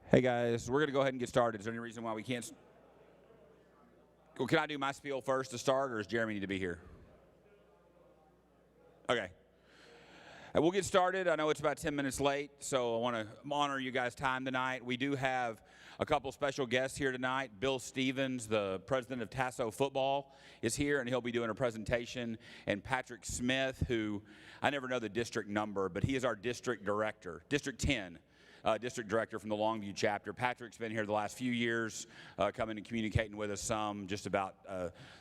Hey guys, we're going to go ahead and get started. Is there any reason why we can't? Well, can I do my spiel first to start, or does Jeremy need to be here? Okay. We'll get started. I know it's about 10 minutes late, so I want to honor you guys' time tonight. We do have a couple special guests here tonight. Bill Stevens, the president of Tasso Football, is here, and he'll be doing a presentation. And Patrick Smith, who I never know the district number, but he is our district director, District 10. District director from the Longview chapter. Patrick's been here the last few years, coming and communicating with us some just about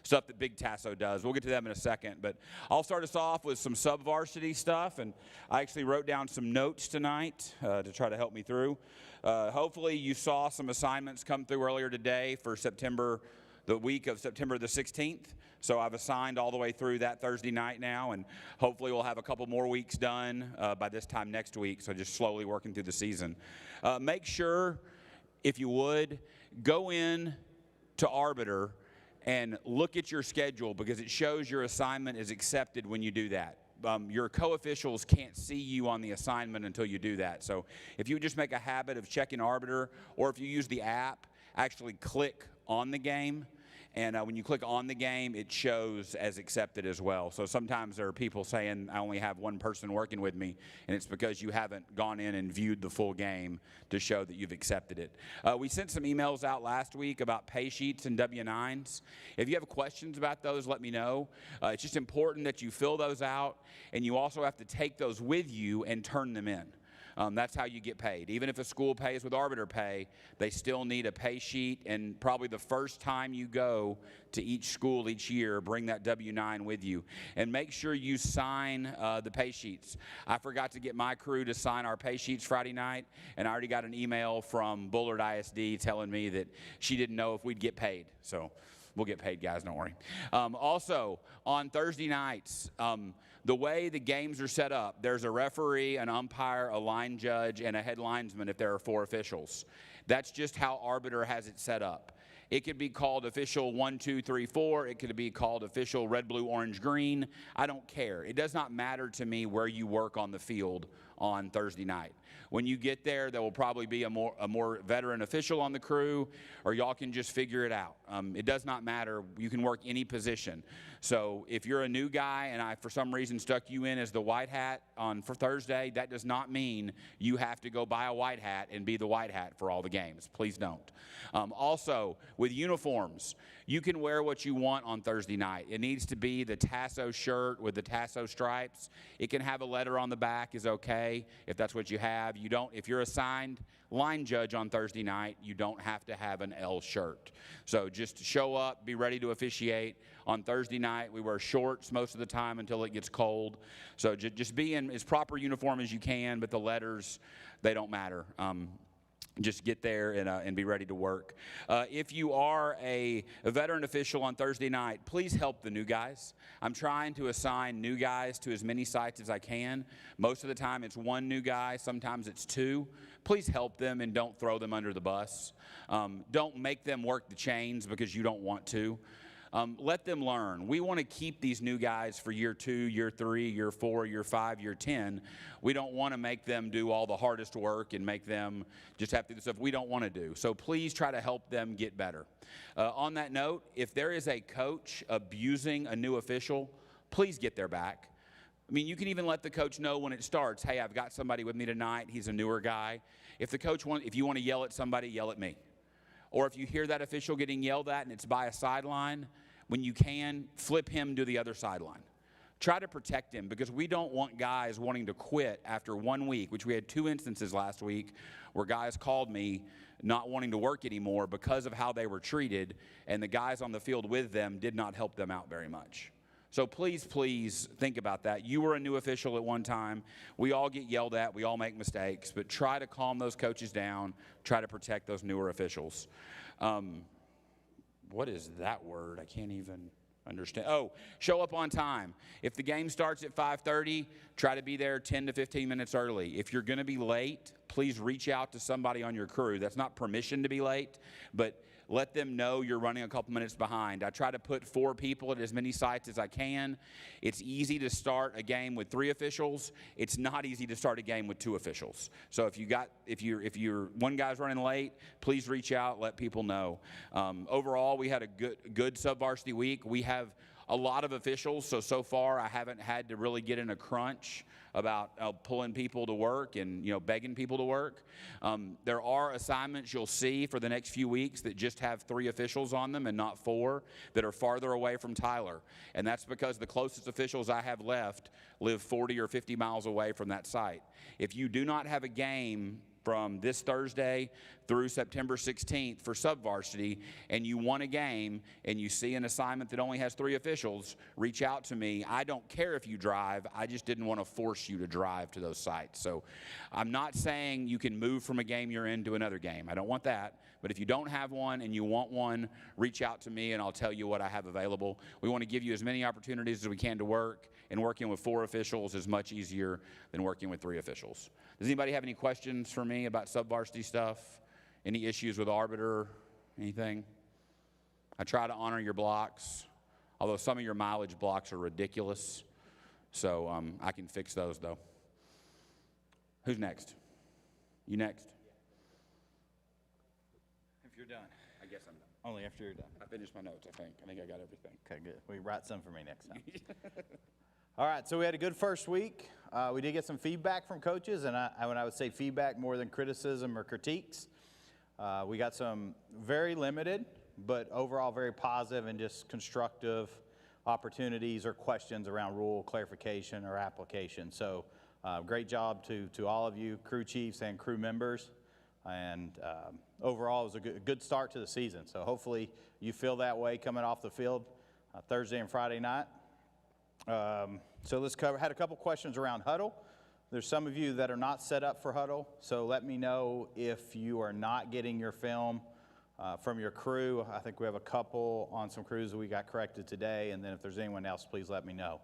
stuff that Big Tasso does. We'll get to them in a second, but I'll start us off with some sub-varsity stuff, and I actually wrote down some notes tonight to try to help me through. Hopefully you saw some assignments come through earlier today for the week of September the 16th. So I've assigned all the way through that Thursday night now, and hopefully we'll have a couple more weeks done by this time next week, so just slowly working through the season. Make sure, if you would, go in to Arbiter and look at your schedule, because it shows your assignment is accepted when you do that. Your co-officials can't see you on the assignment until you do that. So if you just make a habit of checking Arbiter, or if you use the app, actually click on the game. And when you click on the game, it shows as accepted as well. So sometimes there are people saying, I only have one person working with me, and it's because you haven't gone in and viewed the full game to show that you've accepted it. We sent some emails out last week about pay sheets and W-9s. If you have questions about those, let me know. It's just important that you fill those out, and you also have to take those with you and turn them in. That's how you get paid. Even if a school pays with Arbiter Pay, they still need a pay sheet, and probably the first time you go to each school each year, bring that W-9 with you. And make sure you sign the pay sheets. I forgot to get my crew to sign our pay sheets Friday night, and I already got an email from Bullard ISD telling me that she didn't know if we'd get paid. So we'll get paid, guys, don't worry. Also, on Thursday nights, the way the games are set up, there's a referee, an umpire, a line judge, and a head linesman if there are 4 officials. That's just how Arbiter has it set up. It could be called official 1, 2, 3, 4. It could be called official red, blue, orange, green. I don't care. It does not matter to me where you work on the field on Thursday night. When you get there will probably be a more veteran official on the crew, or y'all can just figure it out. It does not matter. You can work any position. So if you're a new guy and I, for some reason, stuck you in as the white hat for Thursday, that does not mean you have to go buy a white hat and be the white hat for all the games. Please don't. Also, with uniforms, you can wear what you want on Thursday night. It needs to be the Tasso shirt with the Tasso stripes. It can have a letter on the back, is okay, if that's what you have. If you're assigned line judge on Thursday night, you don't have to have an L shirt. So just show up, be ready to officiate. On Thursday night, we wear shorts most of the time until it gets cold. So just be in as proper uniform as you can, but the letters, they don't matter. Just get there and be ready to work. If you are a veteran official on Thursday night, please help the new guys. I'm trying to assign new guys to as many sites as I can. Most of the time it's 1 new guy, sometimes it's 2. Please help them and don't throw them under the bus. Don't make them work the chains because you don't want to. Let them learn. We want to keep these new guys for year 2, year 3, year 4, year 5, year 10. We don't want to make them do all the hardest work and make them just have to do the stuff we don't want to do. So please try to help them get better. On that note, if there is a coach abusing a new official, please get their back. I mean, you can even let the coach know when it starts, hey, I've got somebody with me tonight. He's a newer guy. If you want to yell at somebody, yell at me. Or if you hear that official getting yelled at and it's by a sideline, when you can, flip him to the other sideline. Try to protect him, because we don't want guys wanting to quit after 1 week, which we had 2 instances last week where guys called me not wanting to work anymore because of how they were treated, and the guys on the field with them did not help them out very much. So please, please think about that. You were a new official at one time. We all get yelled at. We all make mistakes. But try to calm those coaches down. Try to protect those newer officials. What is that word? I can't even understand. Oh, show up on time. If the game starts at 5:30, try to be there 10 to 15 minutes early. If you're going to be late, please reach out to somebody on your crew. That's not permission to be late, but let them know you're running a couple minutes behind. I try to put 4 people at as many sites as I can. It's easy to start a game with 3 officials. It's not easy to start a game with 2 officials. So if you're one guy's running late, please reach out, let people know. Overall, we had a good sub-varsity week. We have a lot of officials, so far I haven't had to really get in a crunch about pulling people to work and begging people to work. There are assignments you'll see for the next few weeks that just have 3 officials on them and not 4 that are farther away from Tyler. And that's because the closest officials I have left live 40 or 50 miles away from that site. If you do not have a game from this Thursday through September 16th for sub-varsity, and you want a game, and you see an assignment that only has 3 officials, reach out to me. I don't care if you drive. I just didn't want to force you to drive to those sites. So I'm not saying you can move from a game you're in to another game. I don't want that. But if you don't have one and you want one, reach out to me, and I'll tell you what I have available. We want to give you as many opportunities as we can to work, and working with 4 officials is much easier than working with 3 officials. Does anybody have any questions for me about sub-varsity stuff? Any issues with arbiter? Anything? I try to honor your blocks, although some of your mileage blocks are ridiculous. So I can fix those, though. Who's next? You next? If you're done. I guess I'm done. Only after you're done. I finished my notes, I think. I think I got everything. Okay, good. We write some for me next time. All right, so we had a good first week. We did get some feedback from coaches, and when I would say feedback more than criticism or critiques, we got some very limited, but overall very positive and just constructive opportunities or questions around rule clarification or application. So great job to all of you, crew chiefs and crew members. And overall, it was a good start to the season. So hopefully you feel that way coming off the field Thursday and Friday night. So let's had a couple questions around huddle. There's some of you that are not set up for huddle, so let me know if you are not getting your film from your crew. I think we have a couple on some crews that we got corrected today, and then if there's anyone else, please let me know.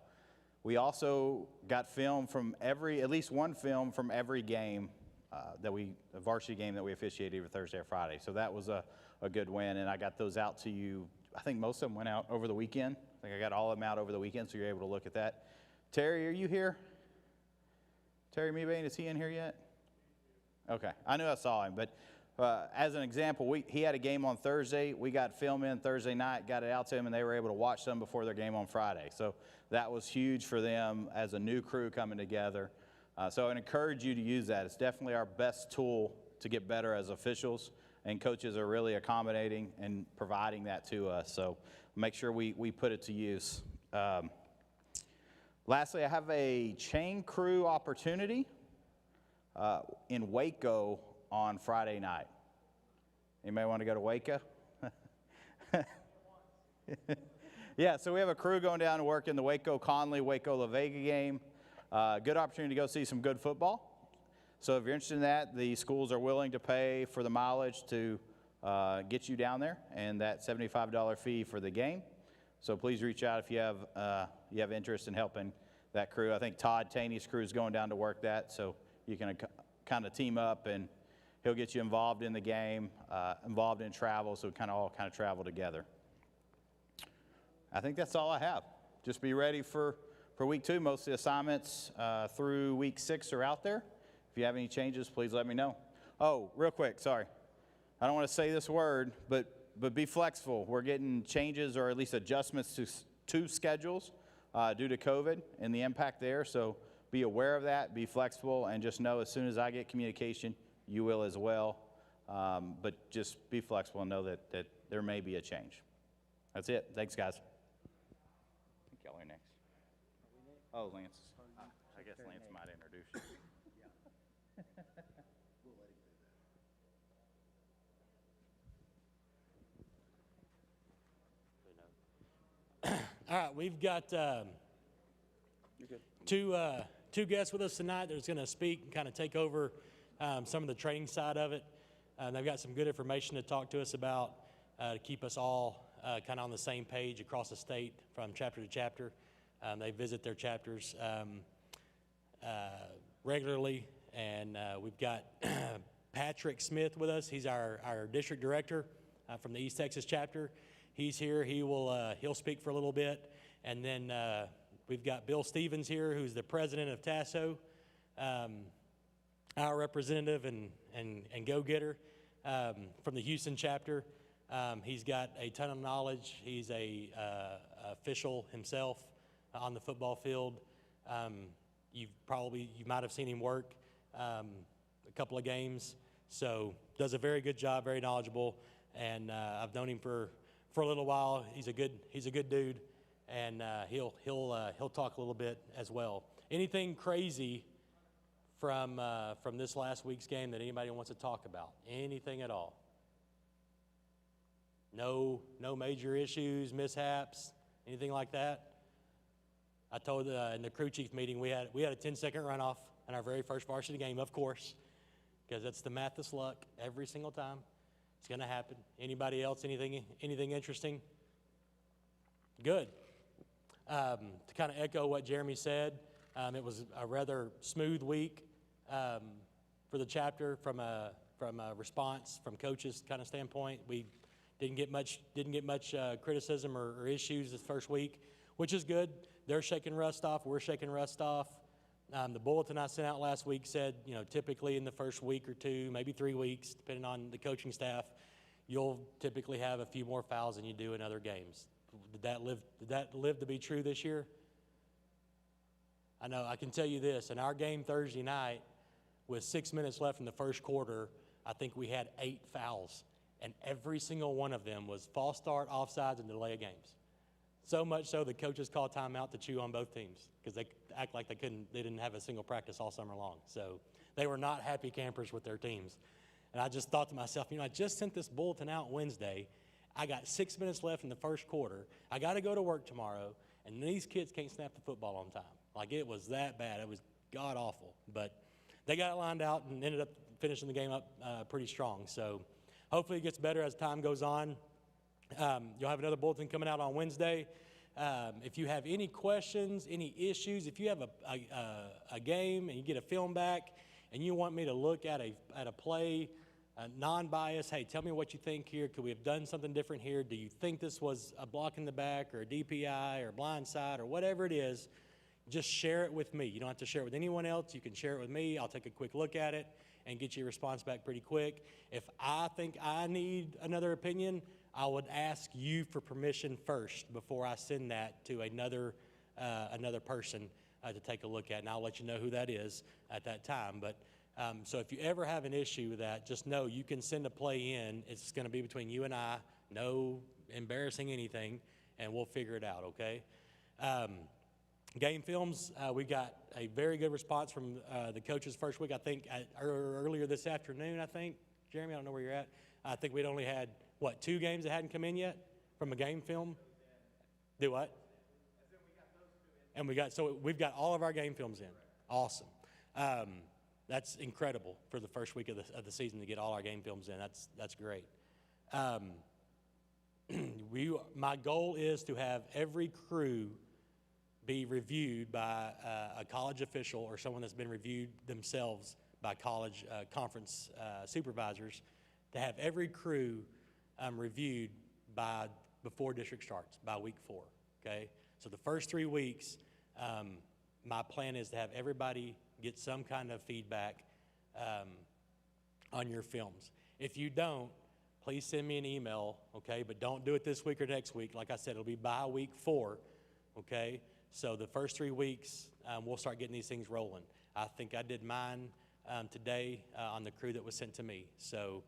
We also got film from at least one film from every game a varsity game that we officiated either Thursday or Friday. So that was a good win, and I got those out to you. I think most of them went out over the weekend. I think I got all of them out over the weekend, so you're able to look at that. Terry, are you here? Terry Meebane, is he in here yet? Okay, I knew I saw him, but as an example, he had a game on Thursday. We got film in Thursday night, got it out to him, and they were able to watch some before their game on Friday. So that was huge for them as a new crew coming together. So I'd encourage you to use that. It's definitely our best tool to get better as officials, and coaches are really accommodating and providing that to us. So make sure we put it to use. Lastly, I have a chain crew opportunity in Waco on Friday night. Anybody want to go to Waco? Yeah, so we have a crew going down to work in the Waco-Conley, Waco-La Vega game. Good opportunity to go see some good football. So if you're interested in that, the schools are willing to pay for the mileage to get you down there, and that $75 fee for the game. So please reach out if you have interest in helping that crew. I think Todd Taney's crew is going down to work that, so you can kind of team up, and he'll get you involved in the game, involved in travel, so we all travel together. I think that's all I have. Just be ready for week 2. Most of the assignments through week 6 are out there. If you have any changes, please let me know. Oh, real quick, sorry. I don't want to say this word, but be flexible. We're getting changes or at least adjustments to schedules due to COVID and the impact there. So be aware of that, be flexible, and just know as soon as I get communication, you will as well. But just be flexible and know that there may be a change. That's it. Thanks, guys. I think y'all are next. Oh, Lance. I guess Lance might introduce you. All right, we've got two guests with us tonight that's going to speak and kind of take over some of the training side of it. They've got some good information to talk to us about to keep us all kind of on the same page across the state from chapter to chapter. They visit their chapters regularly And we've got Patrick Smith with us. He's our district director from the East Texas chapter. He's here. He'll speak for a little bit. And then we've got Bill Stevens here, who's the president of Tasso, our representative and go-getter from the Houston chapter. He's got a ton of knowledge. He's a official himself on the football field. You might have seen him work a couple of games. So does a very good job, very knowledgeable, and I've known him for a little while. He's a good dude, and he'll talk a little bit as well. Anything crazy from this last week's game that anybody wants to talk about? Anything at all? No major issues, mishaps, anything like that? I told in the crew chief meeting we had a 10-second runoff in our very first varsity game, of course, because that's the Mathis luck every single time. It's going to happen. Anybody else? Anything interesting? Good. To kind of echo what Jeremy said, it was a rather smooth week for the chapter from a response from coaches kind of standpoint. We didn't get much criticism or issues this first week, which is good. They're shaking rust off. We're shaking rust off. The bulletin I sent out last week said, typically in the first week or two, maybe 3 weeks, depending on the coaching staff, you'll typically have a few more fouls than you do in other games. Did that live to be true this year? I know. I can tell you this. In our game Thursday night, with 6 minutes left in the first quarter, I think we had 8 fouls, and every single one of them was false start, offsides, and delay of games. So much so the coaches called timeout to chew on both teams because they act like they didn't have a single practice all summer long. So they were not happy campers with their teams. And I just thought to myself, I just sent this bulletin out Wednesday. I got 6 minutes left in the first quarter. I got to go to work tomorrow, and these kids can't snap the football on time. Like, it was that bad. It was god-awful. But they got it lined out and ended up finishing the game up pretty strong. So hopefully it gets better as time goes on. You'll have another bulletin coming out on Wednesday. If you have any questions, any issues, if you have a game and you get a film back and you want me to look at a play, non-biased, hey, tell me what you think here. Could we have done something different here? Do you think this was a block in the back or a DPI or blindside or whatever it is? Just share it with me. You don't have to share it with anyone else. You can share it with me. I'll take a quick look at it and get you a response back pretty quick. If I think I need another opinion, I would ask you for permission first before I send that to another person to take a look at, and I'll let you know who that is at that time. But so if you ever have an issue with that, just know you can send a play in. It's going to be between you and I, no embarrassing anything, and we'll figure it out, okay? Game films, we got a very good response from the coaches first week. I think earlier this afternoon, Jeremy, I don't know where you're at. I think we'd only had, 2 games that hadn't come in yet from a game film? Do what? And we've got all of our game films in. Awesome. That's incredible for the first week of the season to get all our game films in. That's great. My goal is to have every crew be reviewed by a college official or someone that's been reviewed themselves by college conference supervisors, to have every crew reviewed before district starts, by week 4, okay? So the first 3 weeks, my plan is to have everybody get some kind of feedback on your films. If you don't, please send me an email, okay? But don't do it this week or next week. Like I said, it'll be by week 4, okay? So the first 3 weeks, we'll start getting these things rolling. I think I did mine today on the crew that was sent to me. So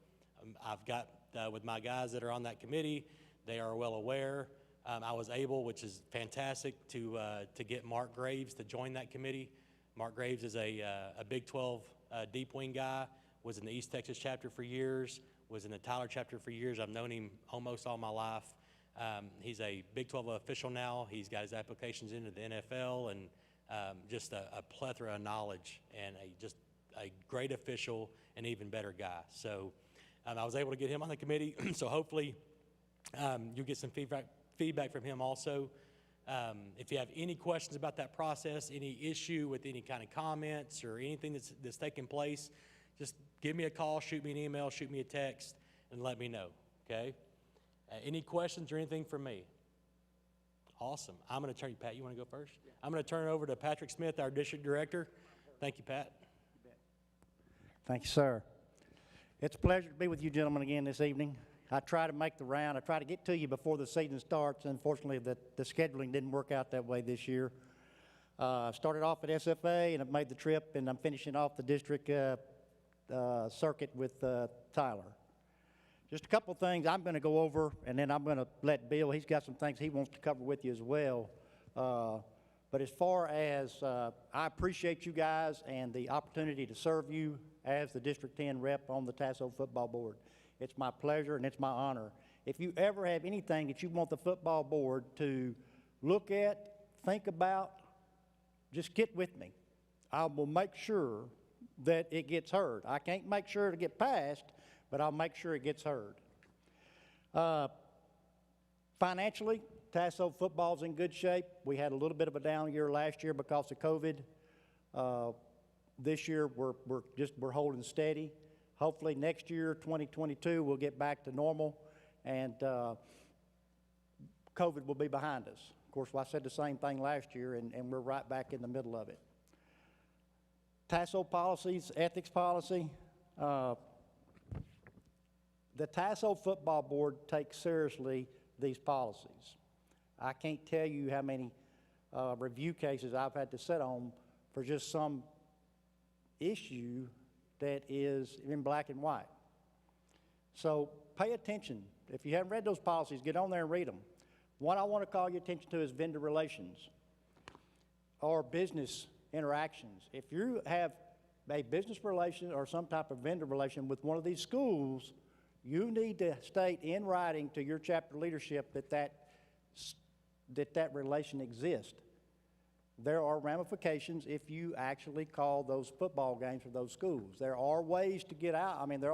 I've got, with my guys that are on that committee, they are well aware. I was able, which is fantastic, to get Mark Graves to join that committee. Mark Graves is a Big 12 deep wing guy, was in the East Texas chapter for years, was in the Tyler chapter for years. I've known him almost all my life. He's a Big 12 official now. He's got his applications into the NFL, and just a plethora of knowledge, and just a great official and even better guy. So I was able to get him on the committee. So hopefully you'll get some feedback from him also. If you have any questions about that process, any issue with any kind of comments or anything that's taking place, just give me a call, shoot me an email, shoot me a text, and let me know, okay? Any questions or anything from me? Awesome. I'm going to turn you, Pat, you want to go first? Yeah. I'm going to turn it over to Patrick Smith, our district director. Thank you, Pat. Thank you, sir. It's a pleasure to be with you gentlemen again this evening. I try to make the round. I try to get to you before the season starts. Unfortunately, the scheduling didn't work out that way this year. I started off at SFA, and I've made the trip, and I'm finishing off the district circuit with Tyler. Just a couple things I'm going to go over, and then I'm going to let Bill, he's got some things he wants to cover with you as well. But as far as I appreciate you guys and the opportunity to serve you as the District 10 rep on the Tasso Football Board. It's my pleasure and it's my honor. If you ever have anything that you want the football board to look at, think about, just get with me. I will make sure that it gets heard. I can't make sure it'll get passed, but I'll make sure it gets heard. Financially, Tasso football's in good shape. We had a little bit of a down year last year because of COVID. This year, we're holding steady. Hopefully next year, 2022, we'll get back to normal, and COVID will be behind us. Of course, I said the same thing last year, and we're right back in the middle of it. Tasso policies, ethics policy. The Tasso Football Board takes seriously these policies. I can't tell you how many review cases I've had to sit on for just some issue that is in black and white. So pay attention. If you haven't read those policies, get on there and read them. One I want to call your attention to is vendor relations or business interactions. If you have a business relation or some type of vendor relation with one of these schools, you need to state in writing to your chapter leadership that relation exists. There are ramifications if you actually call those football games for those schools. There are ways to get out. I mean, there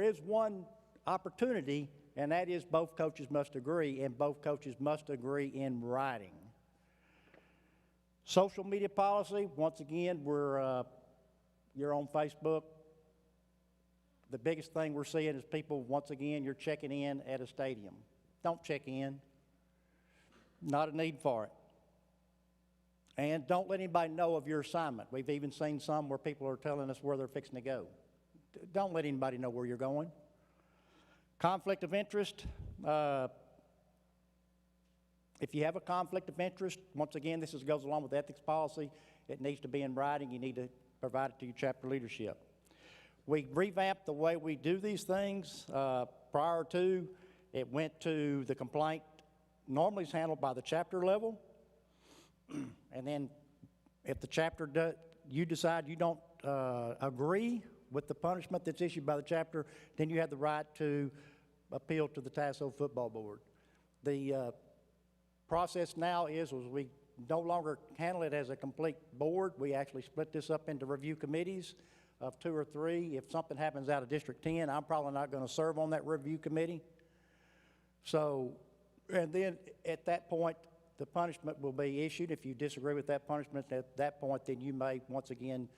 is one opportunity, and that is both coaches must agree, and both coaches must agree in writing. Social media policy, once again, you're on Facebook. The biggest thing we're seeing is people, once again, you're checking in at a stadium. Don't check in. Not a need for it. And don't let anybody know of your assignment. We've even seen some where people are telling us where they're fixing to go. Don't let anybody know where you're going. Conflict of interest. If you have a conflict of interest, once again, this goes along with ethics policy. It needs to be in writing. You need to provide it to your chapter leadership. We revamped the way we do these things. Prior to, it went to the complaint. Normally it's handled by the chapter level. And then if the chapter, you decide you don't agree with the punishment that's issued by the chapter, then you have the right to appeal to the Tasso Football Board. The process now is we no longer handle it as a complete board. We actually split this up into review committees of 2 or 3. If something happens out of District 10, I'm probably not going to serve on that review committee. So, and then at that point, the punishment will be issued. If you disagree with that punishment at that point, then you may once again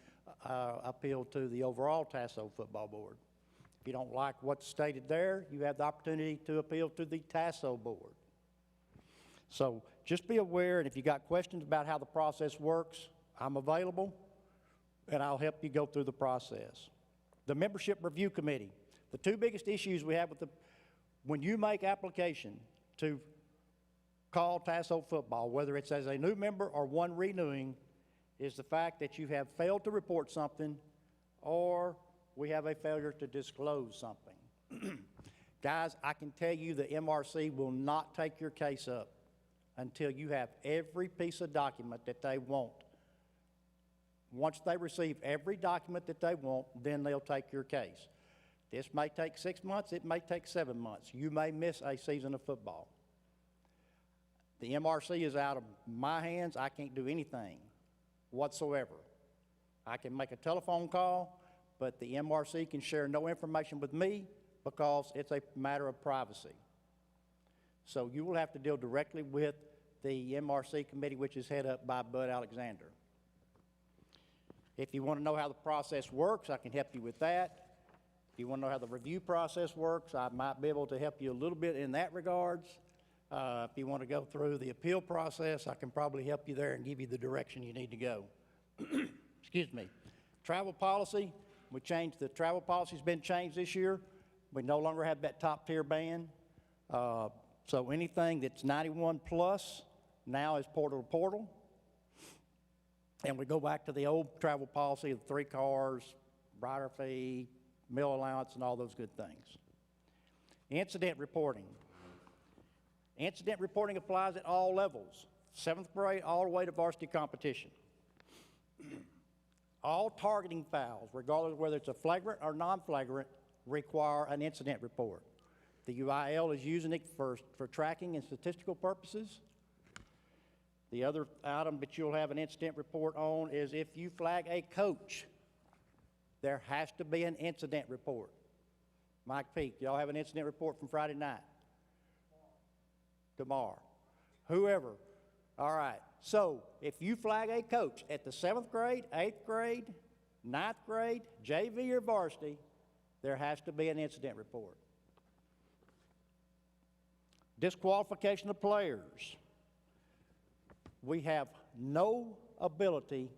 appeal to the overall Tasso Football Board. If you don't like what's stated there, you have the opportunity to appeal to the Tasso Board. So just be aware, and if you got questions about how the process works, I'm available, and I'll help you go through the process. The Membership Review Committee. The 2 biggest issues we have with when you make application to call Tasso Football, whether it's as a new member or one renewing, is the fact that you have failed to report something or we have a failure to disclose something. Guys, I can tell you the MRC will not take your case up until you have every piece of document that they want. Once they receive every document that they want, then they'll take your case. This may take 6 months, it may take 7 months. You may miss a season of football. The MRC is out of my hands. I can't do anything whatsoever. I can make a telephone call, but the MRC can share no information with me because it's a matter of privacy. So you will have to deal directly with the MRC committee, which is headed up by Bud Alexander. If you want to know how the process works, I can help you with that. If you want to know how the review process works, I might be able to help you a little bit in that regards. If you want to go through the appeal process, I can probably help you there and give you the direction you need to go. Excuse me. Travel policy, the travel policy's been changed this year. We no longer have that top tier ban. So anything that's 91 plus now is portal to portal. And we go back to the old travel policy of 3 cars, rider fee, meal allowance, and all those good things. Incident reporting. Incident reporting applies at all levels, 7th grade all the way to varsity competition. All targeting fouls, regardless of whether it's a flagrant or non-flagrant, require an incident report. The UIL is using it for tracking and statistical purposes. The other item that you'll have an incident report on is if you flag a coach, there has to be an incident report. Mike Peak, y'all have an incident report from Friday night? Tomorrow. Whoever. All right. So if you flag a coach at the 7th grade, 8th grade, 9th grade, JV or varsity, there has to be an incident report. Disqualification of players. We have no ability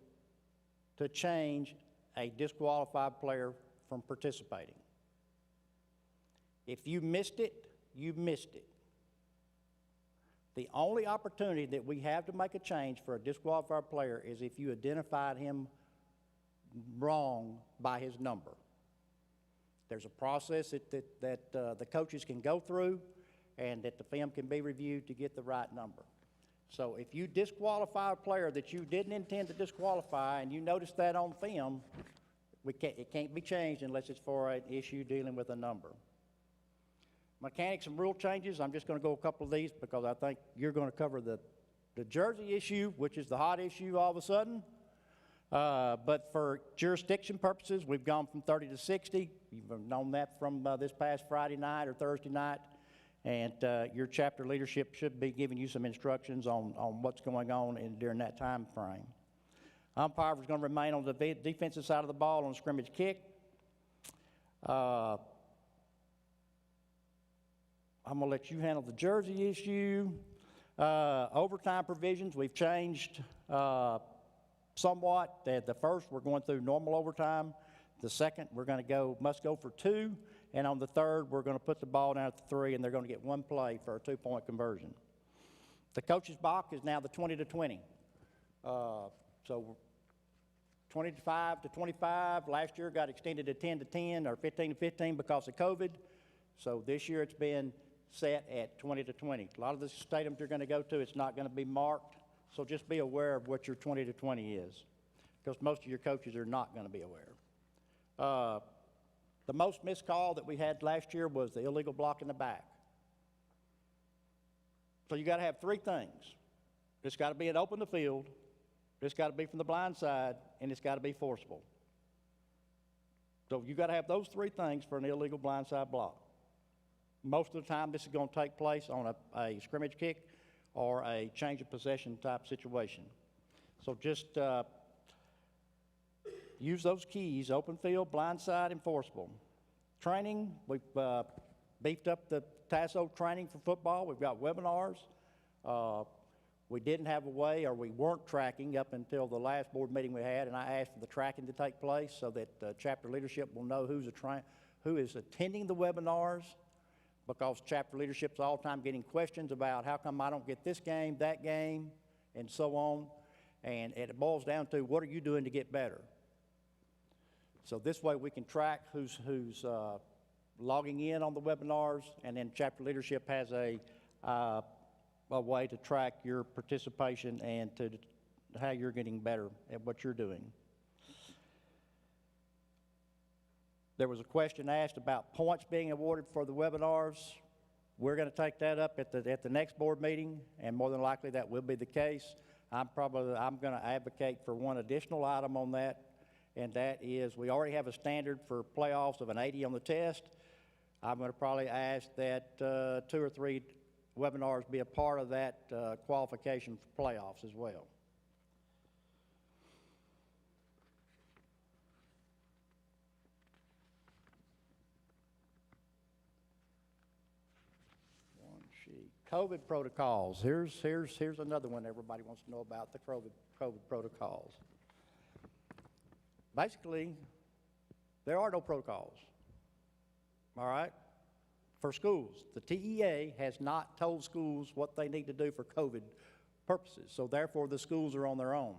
to change a disqualified player from participating. If you missed it, you missed it. The only opportunity that we have to make a change for a disqualified player is if you identified him wrong by his number. There's a process that the coaches can go through and that the film can be reviewed to get the right number. So if you disqualify a player that you didn't intend to disqualify and you notice that on film, it can't be changed unless it's for an issue dealing with a number. Mechanics and rule changes, I'm just going to go a couple of these because I think you're going to cover the jersey issue, which is the hot issue all of a sudden. But for jurisdiction purposes, we've gone from 30 to 60. You've known that from this past Friday night or Thursday night. And your chapter leadership should be giving you some instructions on what's going on during that time frame. Umpire is going to remain on the defensive side of the ball on a scrimmage kick. I'm going to let you handle the jersey issue. Overtime provisions, we've changed somewhat. The first, we're going through normal overtime. The second, must go for 2. And on the third, we're going to put the ball down at the 3, and they're going to get 1 play for a 2-point conversion. The coach's box is now the 20 to 20. So 25 to 25. Last year got extended to 10 to 10 or 15 to 15 because of COVID. So this year it's been set at 20 to 20. A lot of the stadiums you're going to go to, it's not going to be marked. So just be aware of what your 20 to 20 is, because most of your coaches are not going to be aware. The most missed call that we had last year was the illegal block in the back. So you got to have 3 things. It's got to be an open the field, it's got to be from the blind side, and it's got to be forcible. So you got to have those 3 things for an illegal blindside block. Most of the time, this is going to take place on a scrimmage kick or a change of possession type situation. So just use those keys: open field, blindside, and forcible. Training, we've beefed up the TASO training for football. We've got webinars. We didn't have a way, or we weren't tracking up until the last board meeting we had, and I asked for the tracking to take place so that chapter leadership will know who is attending the webinars, because chapter leadership's all the time getting questions about how come I don't get this game, that game, and so on. And it boils down to, what are you doing to get better? So this way we can track who's logging in on the webinars, and then chapter leadership has a way to track your participation and to how you're getting better at what you're doing. There was a question asked about points being awarded for the webinars. We're going to take that up at the next board meeting, and more than likely that will be the case. I'm going to advocate for one additional item on that, and that is we already have a standard for playoffs of an 80 on the test. I'm going to probably ask that 2 or 3 webinars be a part of that qualification for playoffs as well. One sheet. COVID protocols. Here's another one everybody wants to know about, the COVID protocols. Basically, there are no protocols, all right, for schools. The TEA has not told schools what they need to do for COVID purposes, so therefore the schools are on their own.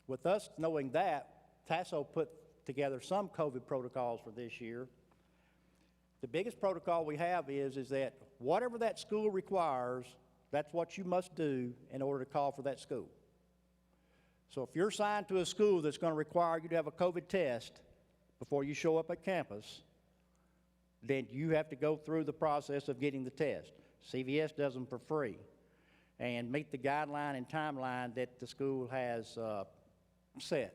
With us knowing that, TASO put together some COVID protocols for this year. The biggest protocol we have is that whatever that school requires, that's what you must do in order to call for that school. So if you're assigned to a school that's going to require you to have a COVID test before you show up at campus, then you have to go through the process of getting the test. CVS does them for free and meet the guideline and timeline that the school has set.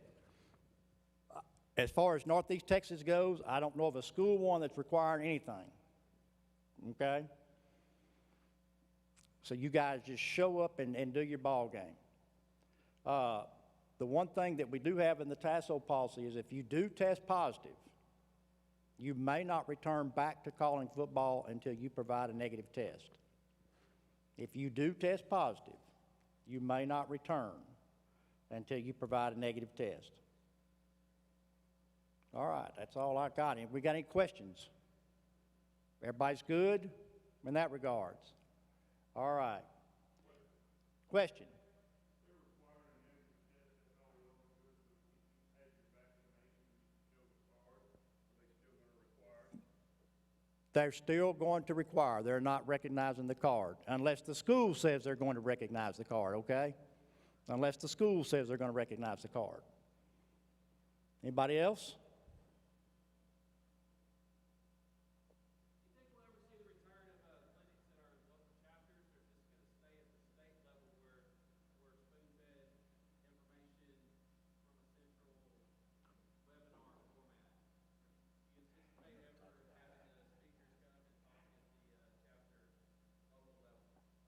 As far as Northeast Texas goes, I don't know of a school one that's requiring anything, okay? So you guys just show up and do your ball game. The one thing that we do have in the TASO policy is if you do test positive, you may not return back to calling football until you provide a negative test. If you do test positive, you may not return until you provide a negative test. All right, that's all I got. We got any questions? Everybody's good in that regards? All right. Question? They're still going to require. They're not recognizing the card unless the school says they're going to recognize the card, okay? Unless the school says they're going to recognize the card. Anybody else?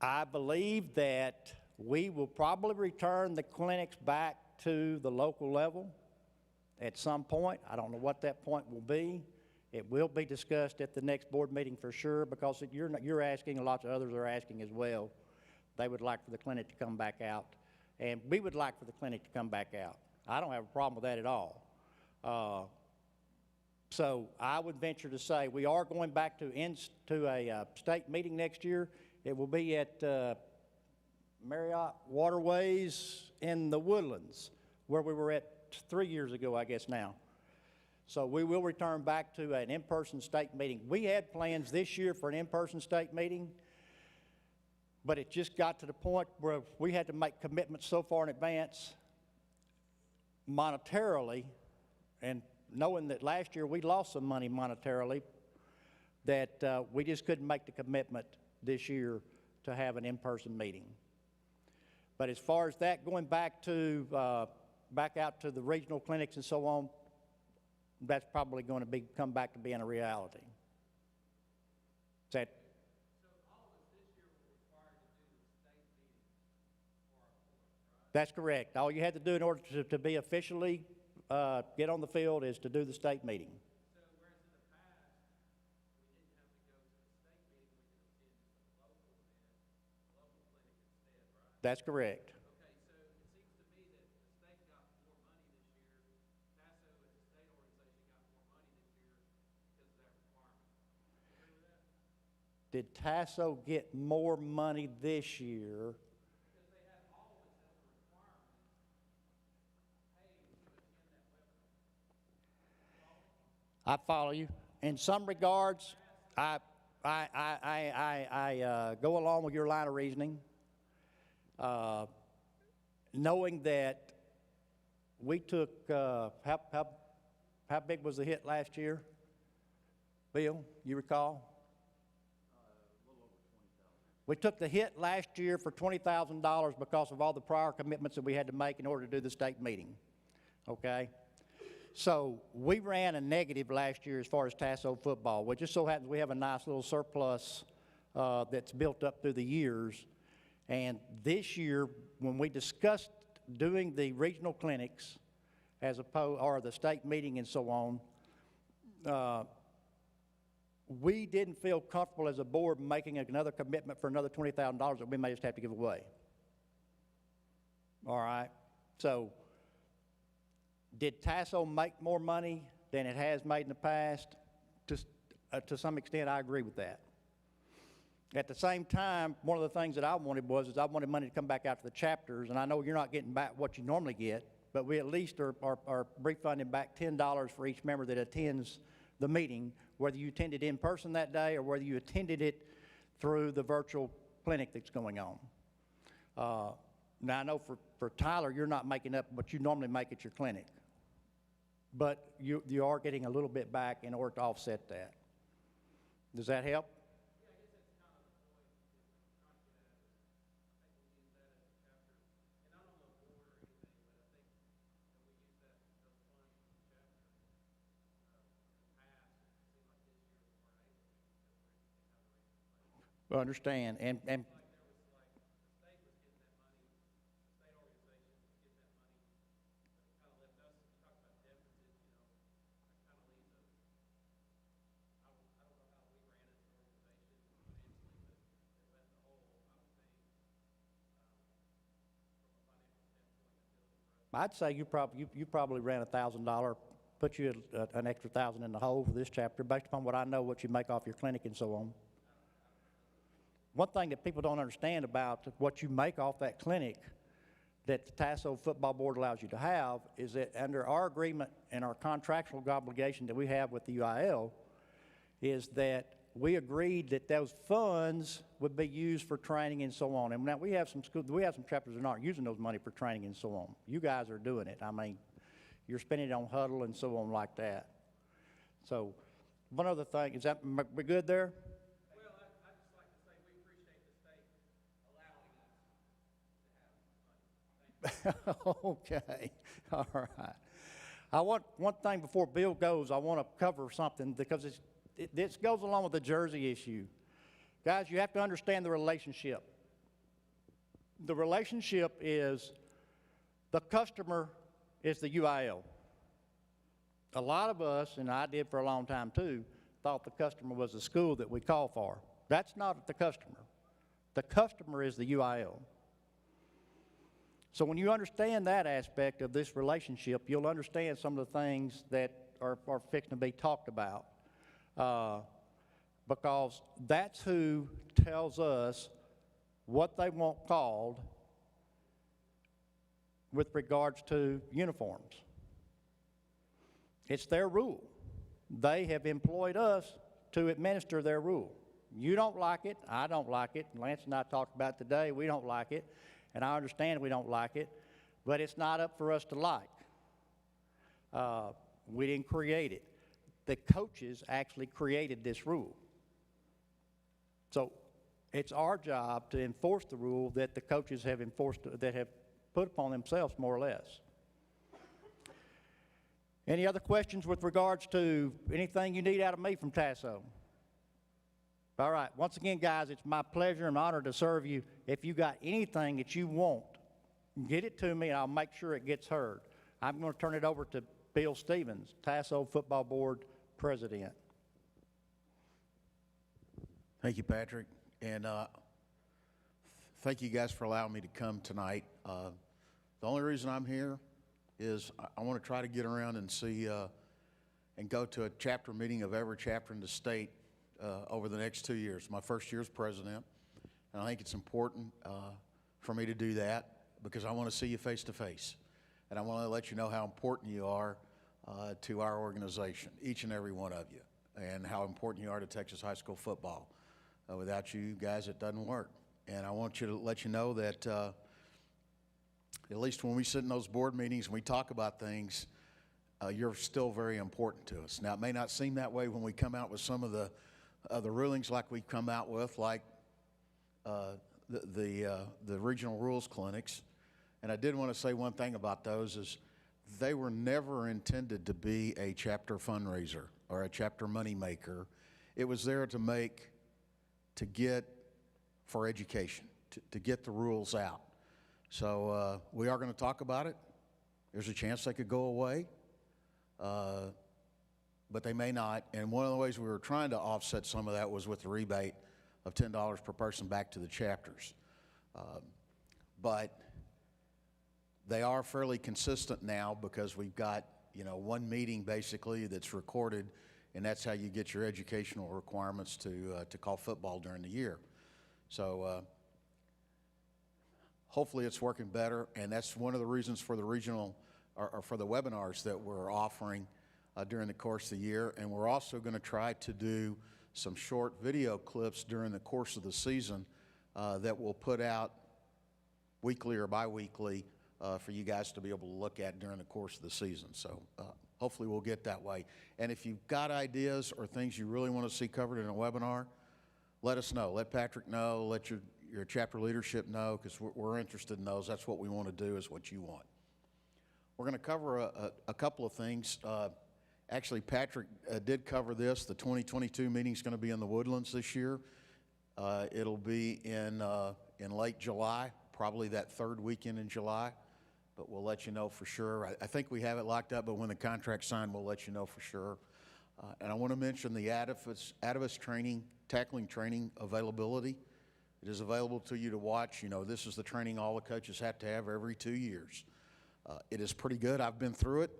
I believe that we will probably return the clinics back to the local level at some point. I don't know what that point will be. It will be discussed at the next board meeting for sure, because you're asking, and lots of others are asking as well. They would like for the clinic to come back out, and we would like for the clinic to come back out. I don't have a problem with that at all. So I would venture to say we are going back to a state meeting next year. It will be at Marriott Waterways in the Woodlands, where we were at 3 years ago, I guess now. So we will return back to an in-person state meeting. We had plans this year for an in-person state meeting, but it just got to the point where we had to make commitments so far in advance monetarily, and knowing that last year we lost some money monetarily, that we just couldn't make the commitment this year to have an in-person meeting. But as far as that going back out to the regional clinics and so on, that's probably going to come back to being a reality. Is that? So all of us this year were required to do the state meeting for our board, right? That's correct. All you had to do in order to be officially get on the field is to do the state meeting. That's correct. Okay, so it seems to me that the state got more money this year. TASO as a state organization got more money this year because of that requirement. Agree with that? Did TASO get more money this year? Because they have always as a requirement, hey, you attend that webinar. I follow you. In some regards, I go along with your line of reasoning. Knowing that we took, how big was the hit last year? Bill, you recall? A little over $20,000. We took the hit last year for $20,000 because of all the prior commitments that we had to make in order to do the state meeting, okay? So we ran a negative last year as far as TASO football. It just so happens we have a nice little surplus that's built up through the years. And this year, when we discussed doing the regional clinics as opposed, or the state meeting and so on, we didn't feel comfortable as a board making another commitment for another $20,000 that we may just have to give away. All right? So, did Tasso make more money than it has made in the past? To some extent, I agree with that. At the same time, one of the things that I wanted is I wanted money to come back out to the chapters, and I know you're not getting back what you normally get, but we at least are refunding back $10 for each member that attends the meeting, whether you attended in person that day or whether you attended it through the virtual clinic that's going on. Now, I know for Tyler, you're not making up what you normally make at your clinic, but you are getting a little bit back in order to offset that. Does that help? I understand, and I'd say you probably ran $1,000, put you an extra $1,000 in the hole for this chapter based upon what I know what you make off your clinic and so on. One thing that people don't understand about what you make off that clinic that the Tasso Football Board allows you to have is that under our agreement and our contractual obligation that we have with the UIL is that we agreed that those funds would be used for training and so on. And now we have some chapters that aren't using those money for training and so on. You guys are doing it. I mean, you're spending it on huddle and so on like that. So one other thing, is that, we good there? Well, I'd just like to say we appreciate the state allowing us to have money. Okay, all right. I want, one thing before Bill goes, I want to cover something because this goes along with the jersey issue. Guys, you have to understand the relationship. The relationship is the customer is the UIL. A lot of us, and I did for a long time too, thought the customer was the school that we call for. That's not the customer. The customer is the UIL. So when you understand that aspect of this relationship, you'll understand some of the things that are fixing to be talked about. Because that's who tells us what they want called with regards to uniforms. It's their rule. They have employed us to administer their rule. You don't like it, I don't like it, Lance and I talked about it today, we don't like it, and I understand we don't like it, but it's not up for us to like. We didn't create it. The coaches actually created this rule. So it's our job to enforce the rule that the coaches have enforced, that have put upon themselves more or less. Any other questions with regards to anything you need out of me from Tasso? All right, once again, guys, it's my pleasure and honor to serve you. If you got anything that you want, get it to me and I'll make sure it gets heard. I'm going to turn it over to Bill Stevens, Tasso Football Board President. Thank you, Patrick, and thank you guys for allowing me to come tonight. The only reason I'm here is I want to try to get around and see and go to a chapter meeting of every chapter in the state over the next 2 years. My first year as president, and I think it's important for me to do that because I want to see you face to face, and I want to let you know how important you are to our organization, each and every one of you, and how important you are to Texas high school football. Without you guys, it doesn't work. And I want you to let you know that at least when we sit in those board meetings and we talk about things, you're still very important to us. Now, it may not seem that way when we come out with some of the rulings like we've come out with, like the regional rules clinics. And I did want to say one thing about those is they were never intended to be a chapter fundraiser or a chapter money maker. It was there to make to get for education, to get the rules out. So we are going to talk about it. There's a chance they could go away, but they may not. And one of the ways we were trying to offset some of that was with the rebate of $10 per person back to the chapters. But they are fairly consistent now because we've got, one meeting basically that's recorded, and that's how you get your educational requirements to call football during the year. So hopefully it's working better, and that's one of the reasons for the regional or for the webinars that we're offering during the course of the year. And we're also going to try to do some short video clips during the course of the season that we'll put out weekly or bi-weekly for you guys to be able to look at during the course of the season. So hopefully we'll get that way. And if you've got ideas or things you really want to see covered in a webinar, let us know. Let Patrick know. Let your chapter leadership know, because we're interested in those. That's what we want to do, is what you want. We're going to cover a couple of things. Actually, Patrick did cover this. The 2022 meeting is going to be in the Woodlands this year. It'll be in late July, probably that third weekend in July, but we'll let you know for sure. I think we have it locked up, but when the contract's signed, we'll let you know for sure. And I want to mention the Atavus training, tackling training availability. It is available to you to watch. This is the training all the coaches have to have every 2 years. It is pretty good. I've been through it.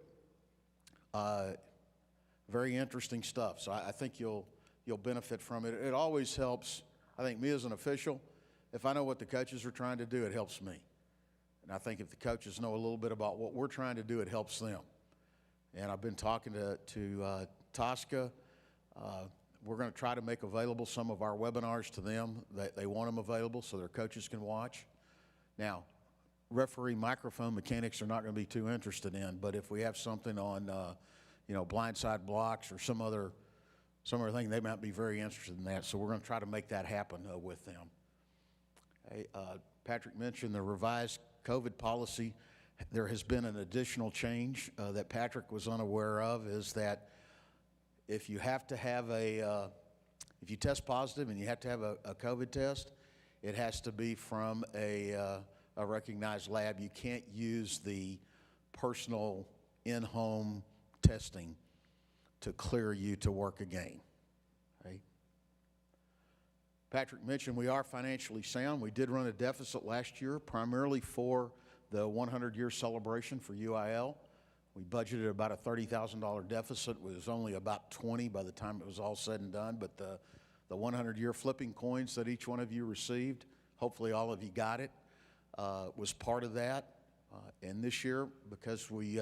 Very interesting stuff. So I think you'll benefit from it. It always helps, I think, me as an official. If I know what the coaches are trying to do, it helps me. And I think if the coaches know a little bit about what we're trying to do, it helps them. And I've been talking to Tosca. We're going to try to make available some of our webinars to them. They want them available so their coaches can watch. Now, referee microphone mechanics are not going to be too interested in, but if we have something on, blindside blocks or some other thing, they might be very interested in that. So we're going to try to make that happen with them. Hey, Patrick mentioned the revised COVID policy. There has been an additional change that Patrick was unaware of, is that if you have to have if you test positive and you have to have a COVID test, it has to be from a recognized lab. You can't use the personal in-home testing to clear you to work again. Right? Patrick mentioned we are financially sound. We did run a deficit last year, primarily for the 100-year celebration for UIL. We budgeted about a $30,000 deficit. It was only about 20 by the time it was all said and done, but the 100-year flipping coins that each one of you received, hopefully all of you got it, was part of that. And this year, because we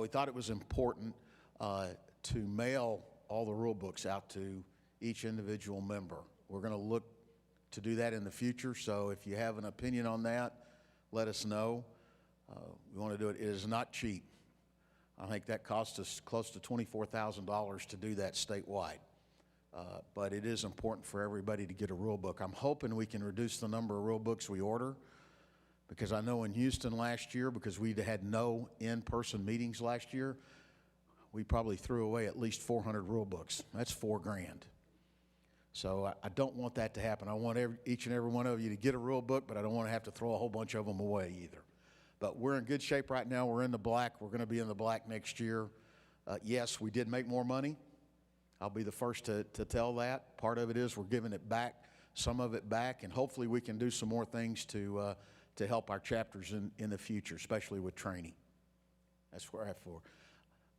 thought it was important to mail all the rule books out to each individual member. We're going to look to do that in the future, so if you have an opinion on that, let us know. We want to do it. It is not cheap. I think that cost us close to $24,000 to do that statewide. But it is important for everybody to get a rule book. I'm hoping we can reduce the number of rule books we order, because I know in Houston last year, because we had no in-person meetings last year, we probably threw away at least 400 rule books. That's $4,000. So I don't want that to happen. I want each and every one of you to get a rule book, but I don't want to have to throw a whole bunch of them away either. But we're in good shape right now. We're in the black. We're going to be in the black next year. Yes, we did make more money. I'll be the first to tell that. Part of it is we're giving it back, some of it back, and hopefully we can do some more things to help our chapters in the future, especially with training. That's where I'm for.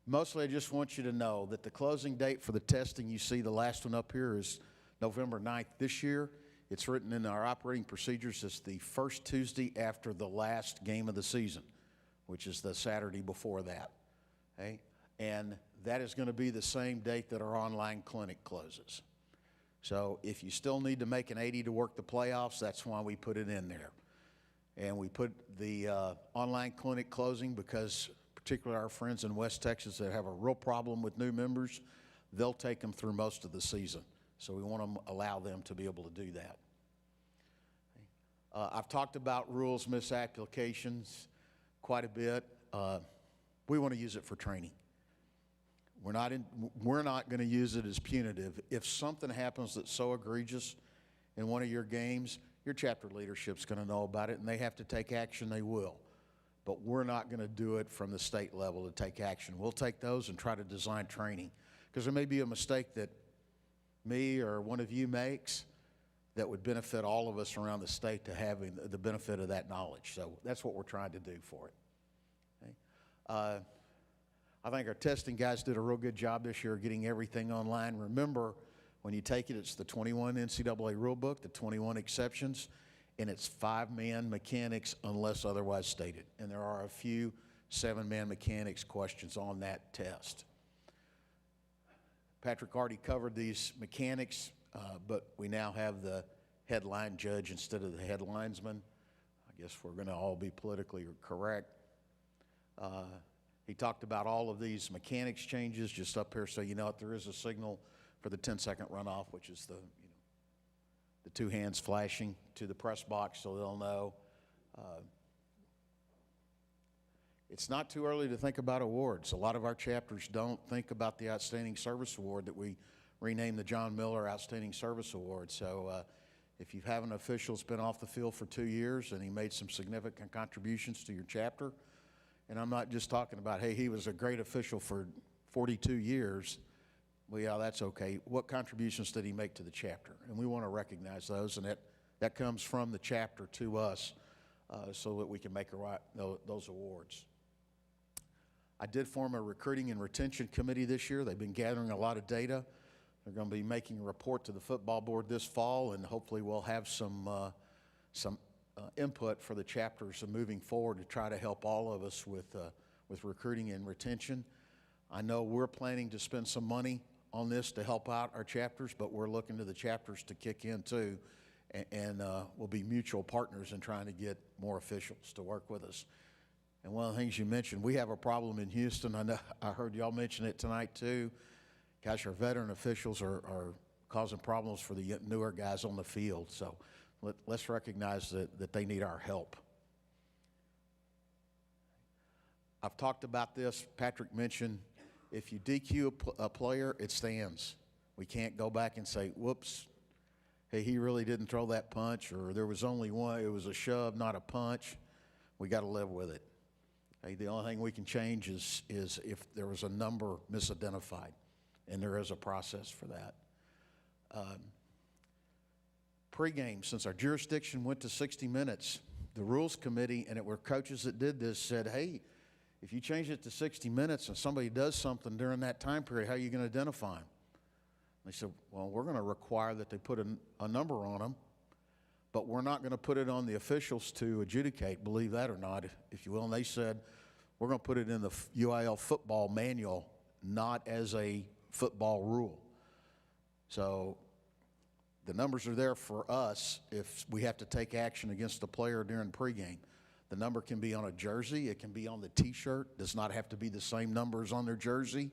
Mostly I just want you to know that the closing date for the testing, you see the last one up here, is November 9th this year. It's written in our operating procedures as the first Tuesday after the last game of the season, which is the Saturday before that. Okay? And that is going to be the same date that our online clinic closes. So if you still need to make an 80 to work the playoffs, that's why we put it in there. And we put the online clinic closing because particularly our friends in West Texas that have a real problem with new members, they'll take them through most of the season. So we want to allow them to be able to do that. I've talked about rules misapplications quite a bit. We want to use it for training. We're not going to use it as punitive. If something happens that's so egregious in one of your games, your chapter leadership's going to know about it, and they have to take action, they will. But we're not going to do it from the state level to take action. We'll take those and try to design training, because there may be a mistake that me or one of you makes that would benefit all of us around the state to having the benefit of that knowledge. So that's what we're trying to do for it. Okay? I think our testing guys did a real good job this year getting everything online. Remember, when you take it, it's the 21 NCAA rule book, the 21 exceptions, and it's 5-man mechanics unless otherwise stated. And there are a few 7-man mechanics questions on that test. Patrick already covered these mechanics, but we now have the headline judge instead of the head linesman. I guess we're going to all be politically correct. He talked about all of these mechanics changes just up here, so you know it. There is a signal for the 10-second runoff, which is the two hands flashing to the press box so they'll know. It's not too early to think about awards. A lot of our chapters don't think about the Outstanding Service Award that we renamed the John Miller Outstanding Service Award. So if you have an official that's been off the field for 2 years and he made some significant contributions to your chapter, and I'm not just talking about, hey, he was a great official for 42 years. Well, yeah, that's okay. What contributions did he make to the chapter? And we want to recognize those, and that comes from the chapter to us so that we can make those awards. I did form a recruiting and retention committee this year. They've been gathering a lot of data. They're going to be making a report to the football board this fall, and hopefully we'll have some input for the chapters moving forward to try to help all of us with recruiting and retention. I know we're planning to spend some money on this to help out our chapters, but we're looking to the chapters to kick in too, and we'll be mutual partners in trying to get more officials to work with us. And one of the things you mentioned, we have a problem in Houston. I know I heard y'all mention it tonight too. Gosh, our veteran officials are causing problems for the newer guys on the field. So let's recognize that they need our help. I've talked about this. Patrick mentioned if you DQ a player, it stands. We can't go back and say, whoops, hey, he really didn't throw that punch, or there was only one, it was a shove, not a punch. We got to live with it. Okay, the only thing we can change is if there was a number misidentified, and there is a process for that. Pre-game, since our jurisdiction went to 60 minutes, the rules committee, and it were coaches that did this, said, hey, if you change it to 60 minutes and somebody does something during that time period, how are you going to identify them? They said, well, we're going to require that they put a number on them, but we're not going to put it on the officials to adjudicate, believe that or not, if you will. And they said, we're going to put it in the UIL football manual, not as a football rule. So the numbers are there for us if we have to take action against a player during pregame. The number can be on a jersey. It can be on the T-shirt. Does not have to be the same numbers on their jersey,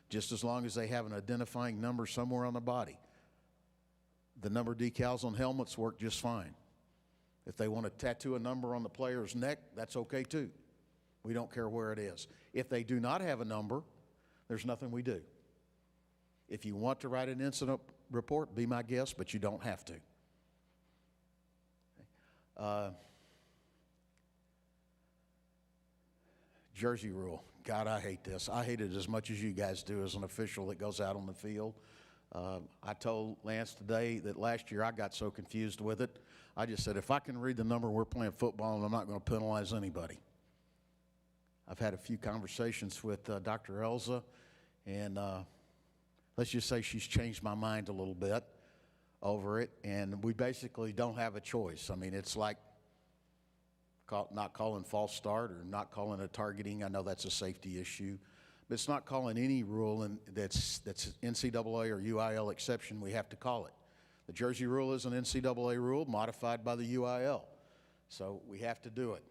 just as long as they have an identifying number somewhere on the body. The number decals on helmets work just fine. If they want to tattoo a number on the player's neck, that's okay too. We don't care where it is. If they do not have a number, there's nothing we do. If you want to write an incident report, be my guest, but you don't have to. Jersey rule. God, I hate this. I hate it as much as you guys do as an official that goes out on the field. I told Lance today that last year I got so confused with it. I just said, if I can read the number, we're playing football, and I'm not going to penalize anybody. I've had a few conversations with Dr. Elza, and let's just say she's changed my mind a little bit over it, and we basically don't have a choice. I mean, it's like not calling false start or not calling a targeting. I know that's a safety issue. But it's not calling any rule that's NCAA or UIL exception. We have to call it. The Jersey rule is an NCAA rule modified by the UIL. So we have to do it.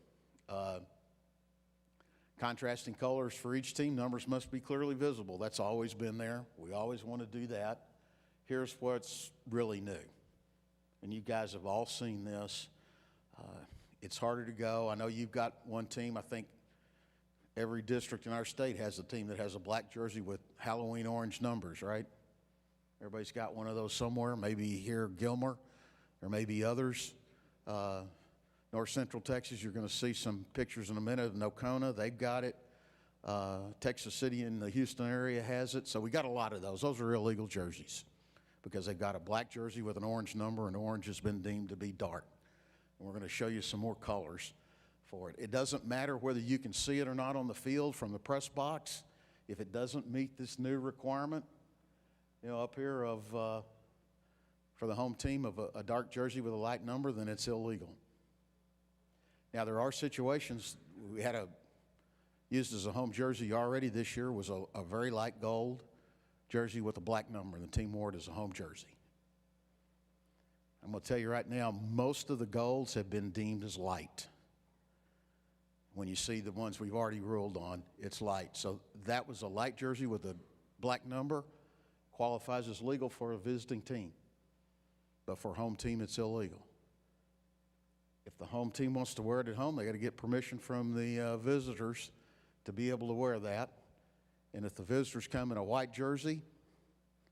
Contrasting colors for each team, numbers must be clearly visible. That's always been there. We always want to do that. Here's what's really new. And you guys have all seen this. It's harder to go. I know you've got one team, I think every district in our state has a team that has a black jersey with Halloween orange numbers, right? Everybody's got one of those somewhere, maybe here Gilmer, or maybe others. North Central Texas, you're going to see some pictures in a minute of Nocona. They've got it. Texas City in the Houston area has it. So we got a lot of those. Those are illegal jerseys because they've got a black jersey with an orange number, and orange has been deemed to be dark. And we're going to show you some more colors for it. It doesn't matter whether you can see it or not on the field from the press box. If it doesn't meet this new requirement, up here of for the home team of a dark jersey with a light number, then it's illegal. Now, there are situations, we had used as a home jersey already this year was a very light gold jersey with a black number, and the team wore it as a home jersey. I'm going to tell you right now, most of the golds have been deemed as light. When you see the ones we've already ruled on, it's light. So that was a light jersey with a black number, qualifies as legal for a visiting team. But for home team, it's illegal. If the home team wants to wear it at home, they got to get permission from the visitors to be able to wear that. And if the visitors come in a white jersey,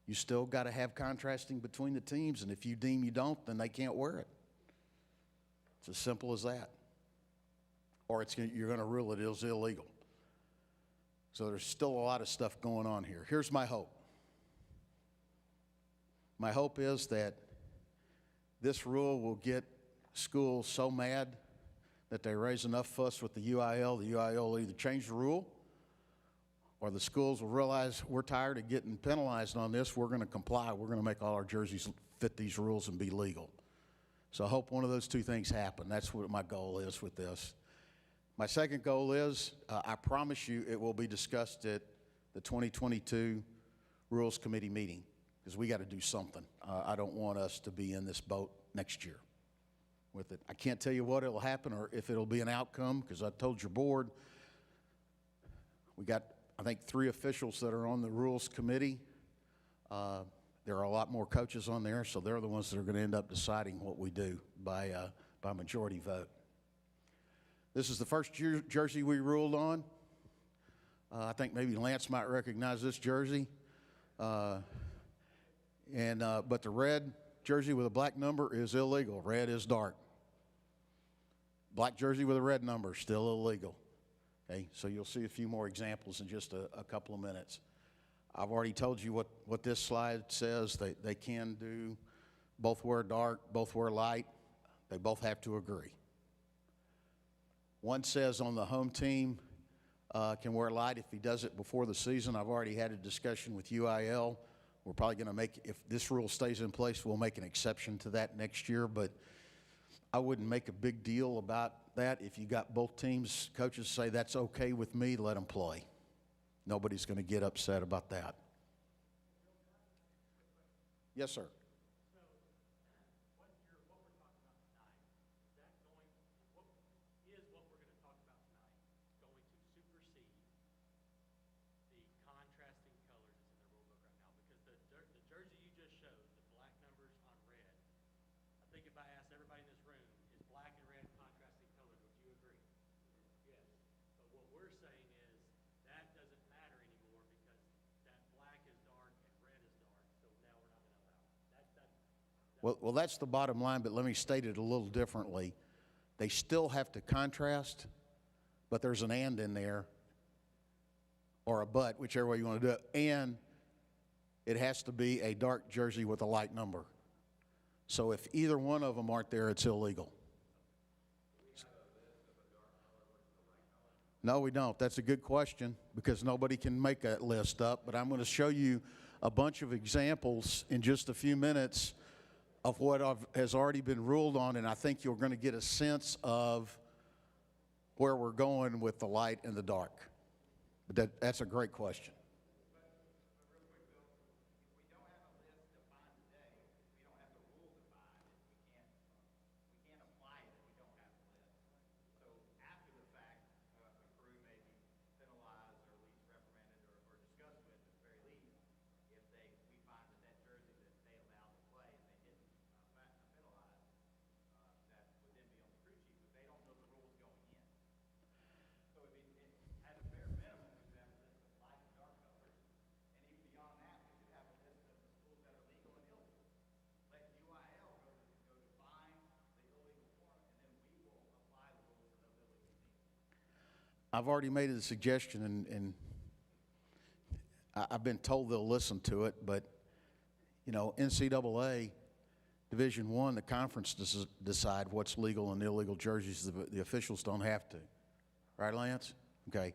you still got to have contrasting between the teams. And if you deem you don't, then they can't wear it. It's as simple as that. Or you're going to rule it is illegal. So there's still a lot of stuff going on here. Here's my hope. My hope is that this rule will get schools so mad that they raise enough fuss with the UIL will either change the rule, or the schools will realize we're tired of getting penalized on this, we're going to comply, we're going to make all our jerseys fit these rules and be legal. So I hope one of those two things happen. That's what my goal is with this. My second goal is, I promise you it will be discussed at the 2022 Rules Committee meeting, because we got to do something. I don't want us to be in this boat next year with it. I can't tell you what it'll happen or if it'll be an outcome, because I told your board, we got, I think, 3 officials that are on the Rules Committee. There are a lot more coaches on there, so they're the ones that are going to end up deciding what we do by majority vote. This is the first jersey we ruled on. I think maybe Lance might recognize this jersey. But the red jersey with a black number is illegal. Red is dark. Black jersey with a red number, still illegal. Okay, so you'll see a few more examples in just a couple of minutes. I've already told you what this slide says. They can do both wear dark, both wear light. They both have to agree. One says on the home team can wear light if he does it before the season. I've already had a discussion with UIL. We're probably going to make, if this rule stays in place, we'll make an exception to that next year, but I wouldn't make a big deal about that. If you got both teams, coaches say that's okay with me, let them play. Nobody's going to get upset about that. Yes, sir. Well, that's the bottom line, but let me state it a little differently. They still have to contrast, but there's an and in there, or a but, whichever way you want to do it, and it has to be a dark jersey with a light number. So if either one of them aren't there, it's illegal. No, we don't. That's a good question, because nobody can make that list up, but I'm going to show you a bunch of examples in just a few minutes of what has already been ruled on, and I think you're going to get a sense of where we're going with the light and the dark. But that's a great question. I've already made a suggestion, and I've been told they'll listen to it, but, you know, NCAA Division I, the conference decide what's legal and illegal jerseys. The officials don't have to. Right, Lance? Okay.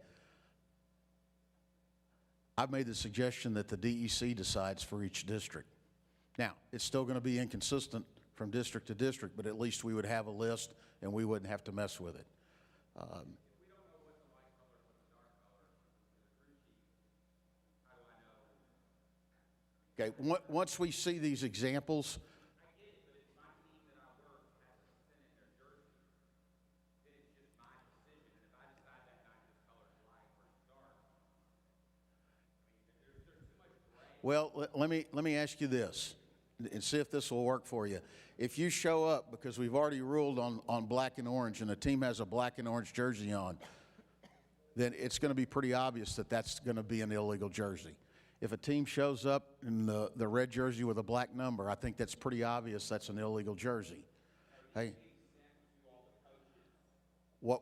I've made the suggestion that the DEC decides for each district. Now, it's still going to be inconsistent from district to district, but at least we would have a list and we wouldn't have to mess with it. Okay, once we see these examples, well, let me ask you this and see if this will work for you. If you show up, because we've already ruled on black and orange, and the team has a black and orange jersey on, then it's going to be pretty obvious that that's going to be an illegal jersey. If a team shows up in the red jersey with a black number, I think that's pretty obvious that's an illegal jersey. Hey, what?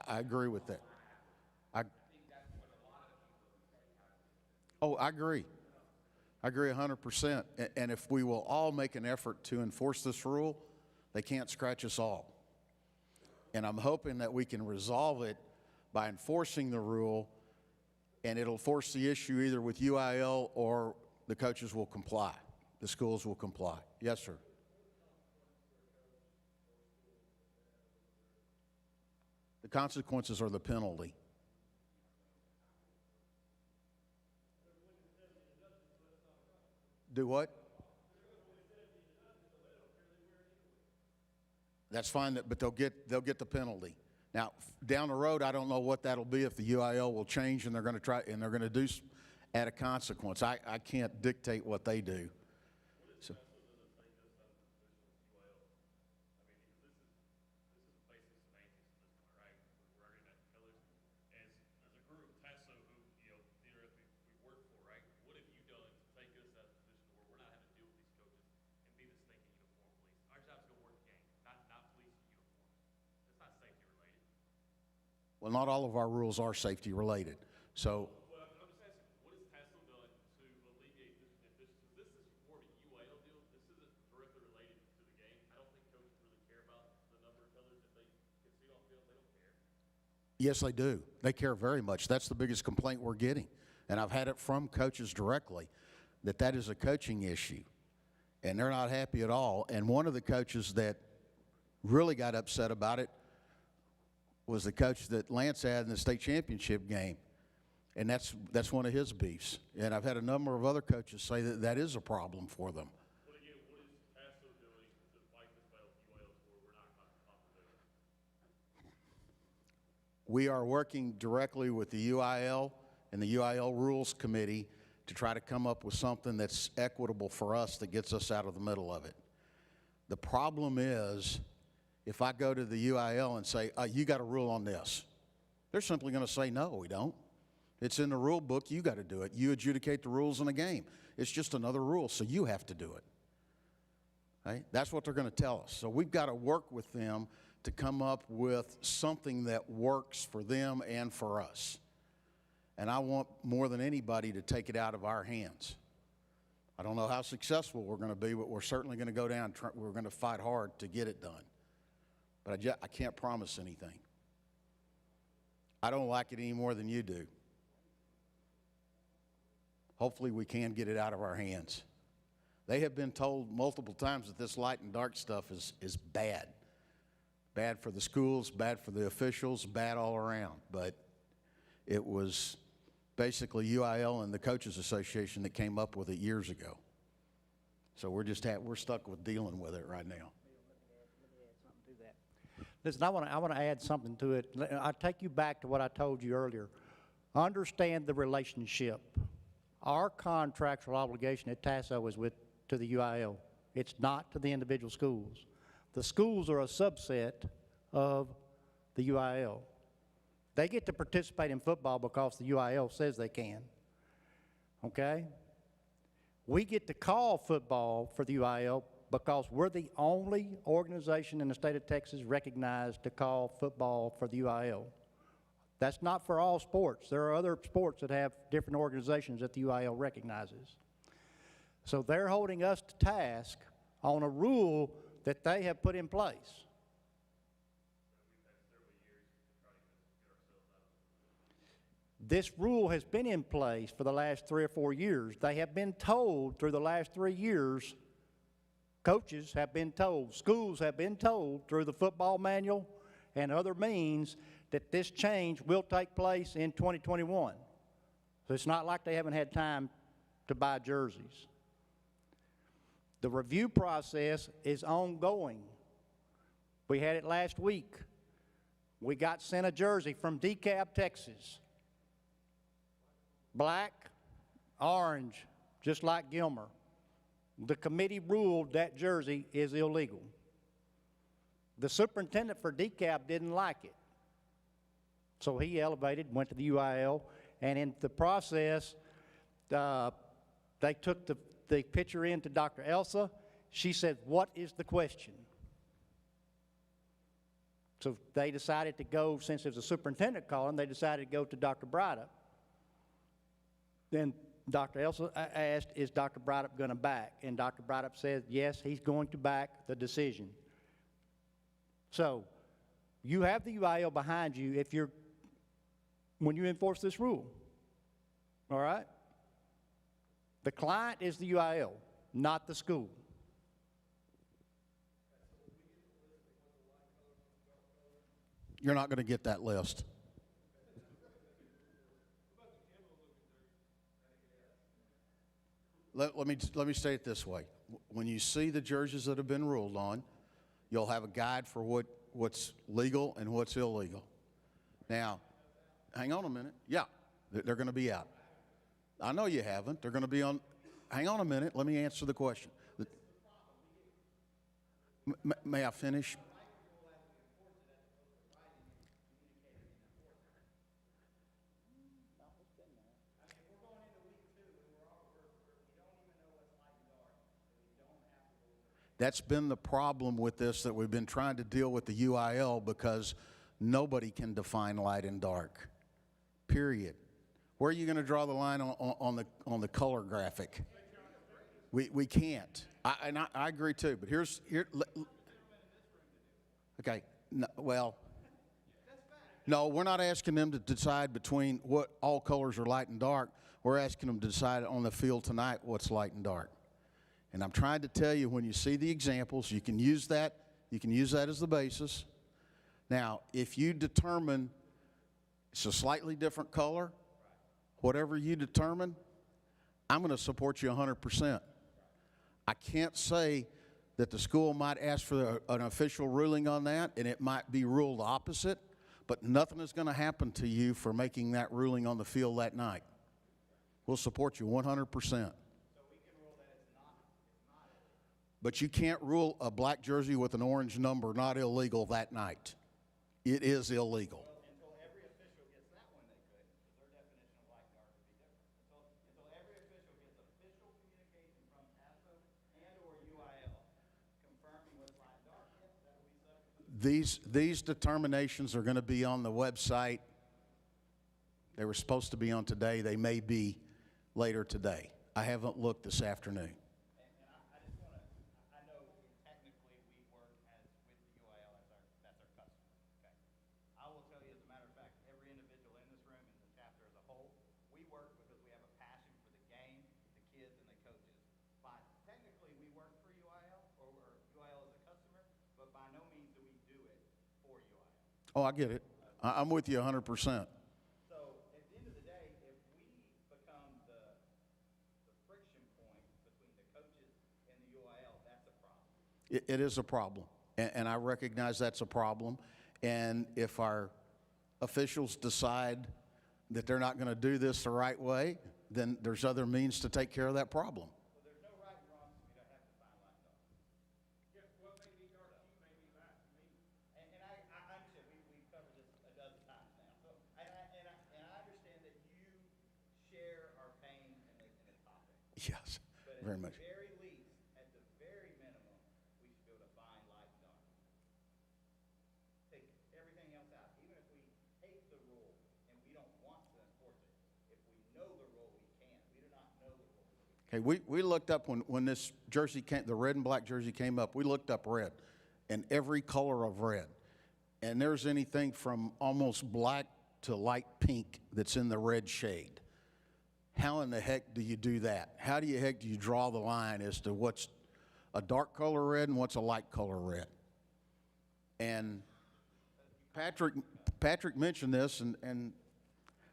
I agree with that. I agree. I agree 100%. And if we will all make an effort to enforce this rule, they can't scratch us all. And I'm hoping that we can resolve it by enforcing the rule, and it'll force the issue either with UIL or the coaches will comply. The schools will comply. Yes, sir. The consequences are the penalty. Do what? That's fine, but they'll get the penalty. Now, down the road, I don't know what that'll be if the UIL will change and they're going to do add a consequence. I can't dictate what they do. So. Well, not all of our rules are safety related. So. Well, I'm just asking, what has Tassel done to alleviate this? This is more of a UIL deal. This isn't directly related to the game. I don't think coaches really care about the number of colors that they can see on field. They don't care. Yes, they do. They care very much. That's the biggest complaint we're getting. And I've had it from coaches directly that is a coaching issue. And they're not happy at all. And one of the coaches that really got upset about it was the coach that Lance had in the state championship game. And that's one of his beefs. And I've had a number of other coaches say that is a problem for them. But again, what is Tassel doing to fight this battle with UIL where we're not confident? We are working directly with the UIL and the UIL Rules Committee to try to come up with something that's equitable for us that gets us out of the middle of it. The problem is, if I go to the UIL and say, you got a rule on this, they're simply going to say, no, we don't. It's in the rule book. You got to do it. You adjudicate the rules in a game. It's just another rule, so you have to do it. Right? That's what they're going to tell us. So we've got to work with them to come up with something that works for them and for us. And I want more than anybody to take it out of our hands. I don't know how successful we're going to be, but we're certainly going to go down. We're going to fight hard to get it done. But I can't promise anything. I don't like it any more than you do. Hopefully we can get it out of our hands. They have been told multiple times that this light and dark stuff is bad. Bad for the schools, bad for the officials, bad all around. But it was basically UIL and the Coaches Association that came up with it years ago. So we're stuck with dealing with it right now. Listen, I want to add something to it. I take you back to what I told you earlier. Understand the relationship. Our contractual obligation at Tasso is to the UIL. It's not to the individual schools. The schools are a subset of the UIL. They get to participate in football because the UIL says they can. Okay? We get to call football for the UIL because we're the only organization in the state of Texas recognized to call football for the UIL. That's not for all sports. There are other sports that have different organizations that the UIL recognizes. So they're holding us to task on a rule that they have put in place. This rule has been in place for the last 3 or 4 years. They have been told through the last 3 years, coaches have been told, schools have been told through the football manual and other means that this change will take place in 2021. So it's not like they haven't had time to buy jerseys. The review process is ongoing. We had it last week. We got sent a jersey from DeKalb, Texas. Black, orange, just like Gilmer. The committee ruled that jersey is illegal. The superintendent for DeKalb didn't like it. So he elevated, went to the UIL, and in the process, they took the picture in to Dr. Elsa. She said, "What is the question?" So they decided to go, since it was a superintendent calling, they decided to go to Dr. Brydup. Then Dr. Elsa asked, "Is Dr. Brydup going to back?" And Dr. Brydup said, "Yes, he's going to back the decision." So you have the UIL behind you when you enforce this rule. All right? The client is the UIL, not the school. You're not going to get that list. Let me say it this way. When you see the jerseys that have been ruled on, you'll have a guide for what's legal and what's illegal. Now, hang on a minute. Yeah, they're going to be out. I know you haven't. They're going to be on. Hang on a minute. Let me answer the question. May I finish? That's been the problem with this, that we've been trying to deal with the UIL because nobody can define light and dark, period. Where are you going to draw the line on the color graphic? We can't. I agree too, but okay, no, well, no, we're not asking them to decide between what all colors are light and dark. We're asking them to decide on the field tonight what's light and dark. And I'm trying to tell you, when you see the examples, you can use that as the basis. Now, if you determine it's a slightly different color, whatever you determine, I'm going to support you 100%. I can't say that the school might ask for an official ruling on that, and it might be ruled opposite, but nothing is going to happen to you for making that ruling on the field that night. We'll support you 100%. But you can't rule a black jersey with an orange number not illegal that night. It is illegal. Until every official gets that one, they could, because their definition of light and dark would be different. Until every official gets official communication from TASO and or UIL confirming what's light and dark, that will be subject. These determinations are going to be on the website. They were supposed to be on today. They may be later today. I haven't looked this afternoon. Oh, I get it. I'm with you 100%. So at the end of the day, if we become the friction point between the coaches and the It is a problem, and I recognize that's a problem. And if our officials decide that they're not going to do this the right way, then there's other means to take care of that problem. Yes, very much. Very least, at the very minimum, we should be able to find light and dark. Take everything else out. Even if we hate the rule and we don't want to enforce it, if we know the rule, we can. We do not know the rule. Okay, we looked up when this jersey came, the red and black jersey came up, we looked up red and every color of red. And there's anything from almost black to light pink that's in the red shade. How in the heck do you do that? How do you draw the line as to what's a dark color red and what's a light color red? And Patrick mentioned this, and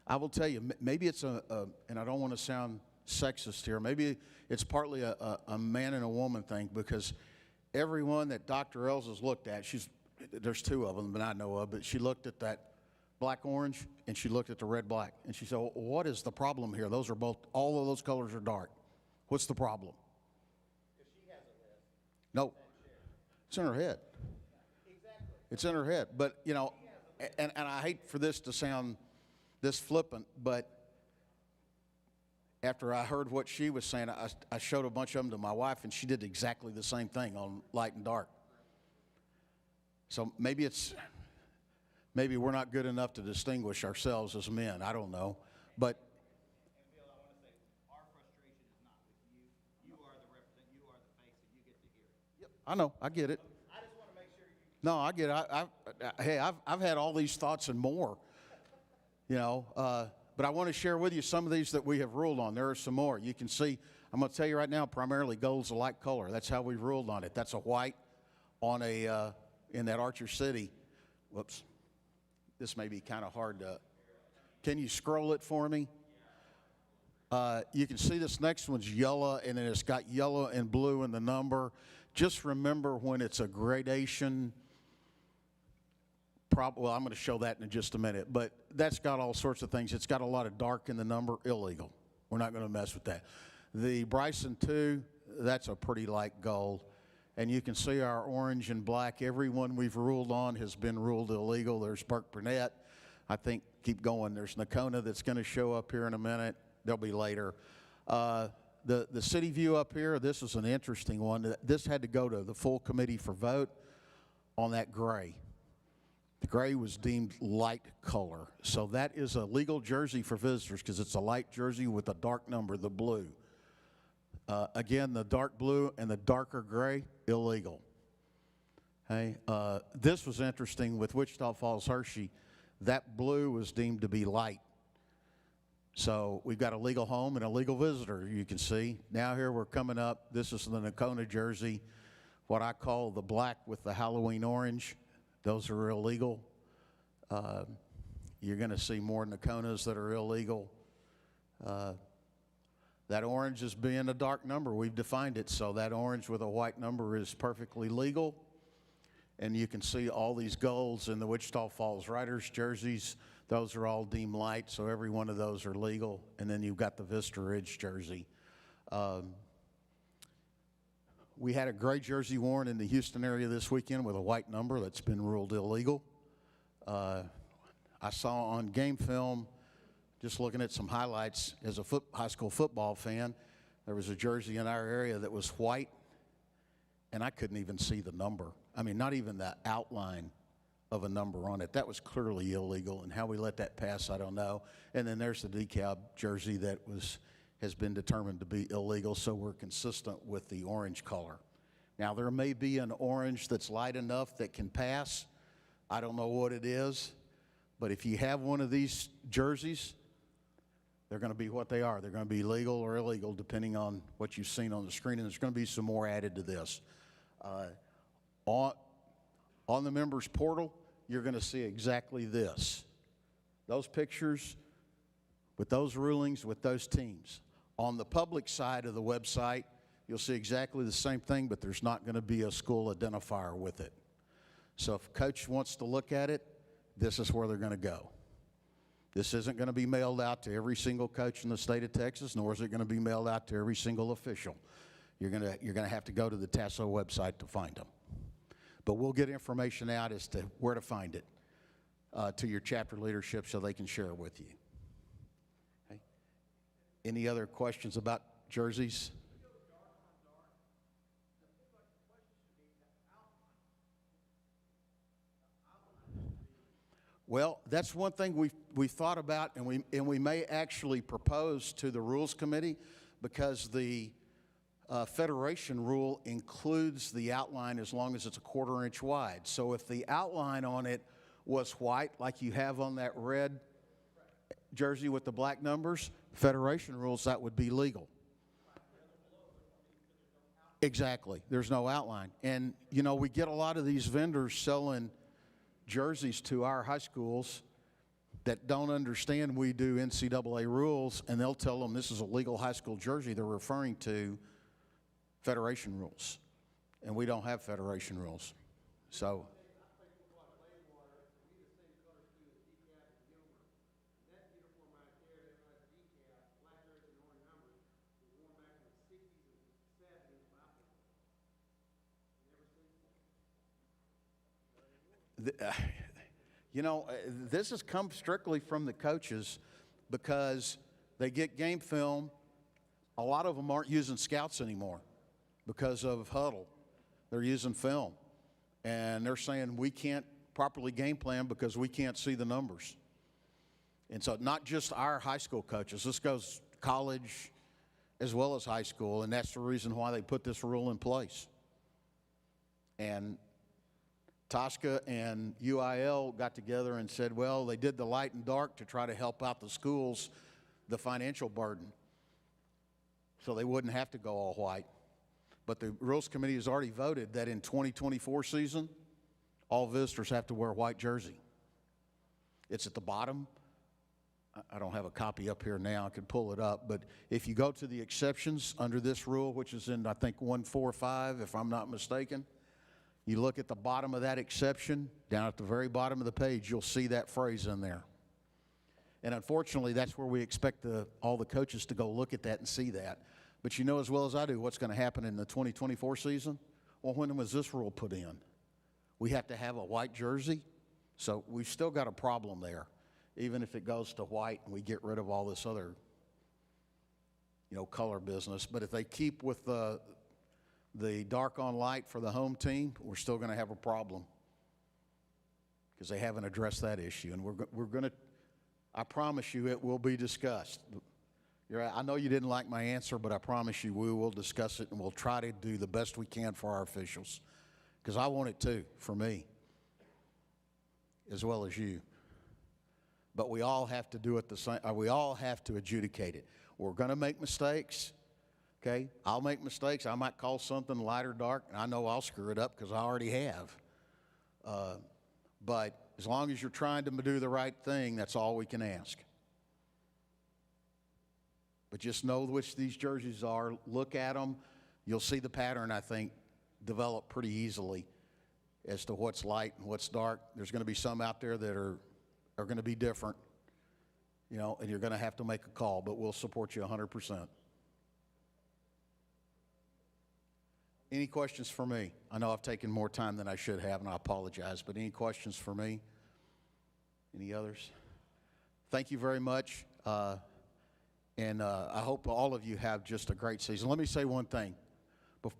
I will tell you, maybe it's and I don't want to sound sexist here, maybe it's partly a man and a woman thing, because everyone that Dr. Els has looked at, there's two of them that I know of, but she looked at that black orange and she looked at the red black and she said, well, what is the problem here? Those are all of those colors are dark. What's the problem? Because she has a list. No, it's in her head. Exactly. It's in her head. But, you know, and I hate for this to sound this flippant, but after I heard what she was saying, I showed a bunch of them to my wife, and she did exactly the same thing on light and dark. So maybe we're not good enough to distinguish ourselves as men. I don't know. But And Bill, I want to say, our frustration is not with you. You are the representative. You are the face, and you get to hear it. I know, I get it. I just want to make sure you. No, I get it. Hey, I've had all these thoughts and more, you know. But I want to share with you some of these that we have ruled on. There are some more. You can see, I'm going to tell you right now, primarily gold's a light color. That's how we ruled on it. That's a white on in that Archer City. Whoops. This may be kind of hard to, can you scroll it for me? You can see this next one's yellow, and then it's got yellow and blue in the number. Just remember when it's a gradation, well, I'm going to show that in just a minute, but that's got all sorts of things. It's got a lot of dark in the number, illegal. We're not going to mess with that. The Bryson 2, that's a pretty light gold. And you can see our orange and black. Every one we've ruled on has been ruled illegal. There's Burke Burnett. I think, keep going. There's Nakona that's going to show up here in a minute. They'll be later. The City View up here, this is an interesting one. This had to go to the full committee for vote on that gray. The gray was deemed light color. So that is a legal jersey for visitors because it's a light jersey with a dark number, the blue. Again, the dark blue and the darker gray, illegal. Okay? This was interesting with Wichita Falls Hershey. That blue was deemed to be light. So we've got a legal home and a legal visitor, you can see. Now here we're coming up. This is the Nakona jersey, what I call the black with the Halloween orange. Those are illegal. You're going to see more Nakonas that are illegal. That orange is being a dark number. We've defined it, so that orange with a white number is perfectly legal. And you can see all these golds in the Wichita Falls Riders jerseys. Those are all deemed light, so every one of those are legal. And then you've got the Vista Ridge jersey. We had a gray jersey worn in the Houston area this weekend with a white number that's been ruled illegal. I saw on game film, just looking at some highlights, as a high school football fan, there was a jersey in our area that was white, and I couldn't even see the number. I mean, not even the outline of a number on it. That was clearly illegal, and how we let that pass, I don't know. And then there's the DeKalb jersey that has been determined to be illegal, so we're consistent with the orange color. Now, there may be an orange that's light enough that can pass. I don't know what it is, but if you have one of these jerseys, they're going to be what they are. They're going to be legal or illegal depending on what you've seen on the screen, and there's going to be some more added to this. On the members portal, you're going to see exactly this. Those pictures with those rulings with those teams. On the public side of the website, you'll see exactly the same thing, but there's not going to be a school identifier with it. So if a coach wants to look at it, this is where they're going to go. This isn't going to be mailed out to every single coach in the state of Texas, nor is it going to be mailed out to every single official. You're going to have to go to the Tasso website to find them. But we'll get information out as to where to find it to your chapter leadership so they can share it with you. Okay. Any other questions about jerseys? Well, that's one thing we thought about, and we may actually propose to the Rules Committee, because the Federation rule includes the outline as long as it's a 1/4 inch wide. So if the outline on it was white, like you have on that red jersey with the black numbers, Federation rules, that would be legal. Exactly. There's no outline. And, you know, we get a lot of these vendors selling jerseys to our high schools that don't understand we do NCAA rules, and they'll tell them this is a legal high school jersey. They're referring to Federation rules, and we don't have Federation rules. So you know, this has come strictly from the coaches, because they get game film. A lot of them aren't using scouts anymore because of huddle. They're using film. And they're saying we can't properly game plan because we can't see the numbers. And so not just our high school coaches. This goes college as well as high school, and that's the reason why they put this rule in place. And Tosca and UIL got together and said, well, they did the light and dark to try to help out the schools, the financial burden, so they wouldn't have to go all white. But the Rules Committee has already voted that in 2024 season, all visitors have to wear a white jersey. It's at the bottom. I don't have a copy up here now. I could pull it up. But if you go to the exceptions under this rule, which is in, I think, 145, if I'm not mistaken, you look at the bottom of that exception, down at the very bottom of the page, you'll see that phrase in there. And unfortunately, that's where we expect all the coaches to go look at that and see that. But you know as well as I do what's going to happen in the 2024 season? Well, when was this rule put in? We have to have a white jersey, so we've still got a problem there, even if it goes to white and we get rid of all this other, you know, color business. But if they keep with the dark on light for the home team, we're still going to have a problem because they haven't addressed that issue. And we're going to, I promise you, it will be discussed. I know you didn't like my answer, but I promise you we will discuss it, and we'll try to do the best we can for our officials, because I want it too, for me, as well as you. But we all have to do it the same. We all have to adjudicate it. We're going to make mistakes. Okay, I'll make mistakes. I might call something light or dark, and I know I'll screw it up because I already have. But as long as you're trying to do the right thing, that's all we can ask. But just know which these jerseys are. Look at them. You'll see the pattern, I think, develop pretty easily as to what's light and what's dark. There's going to be some out there that are going to be different, you know, and you're going to have to make a call, but we'll support you 100%. Any questions for me? I know I've taken more time than I should have, and I apologize, but any questions for me? Any others? Thank you very much, and I hope all of you have just a great season. Let me say one thing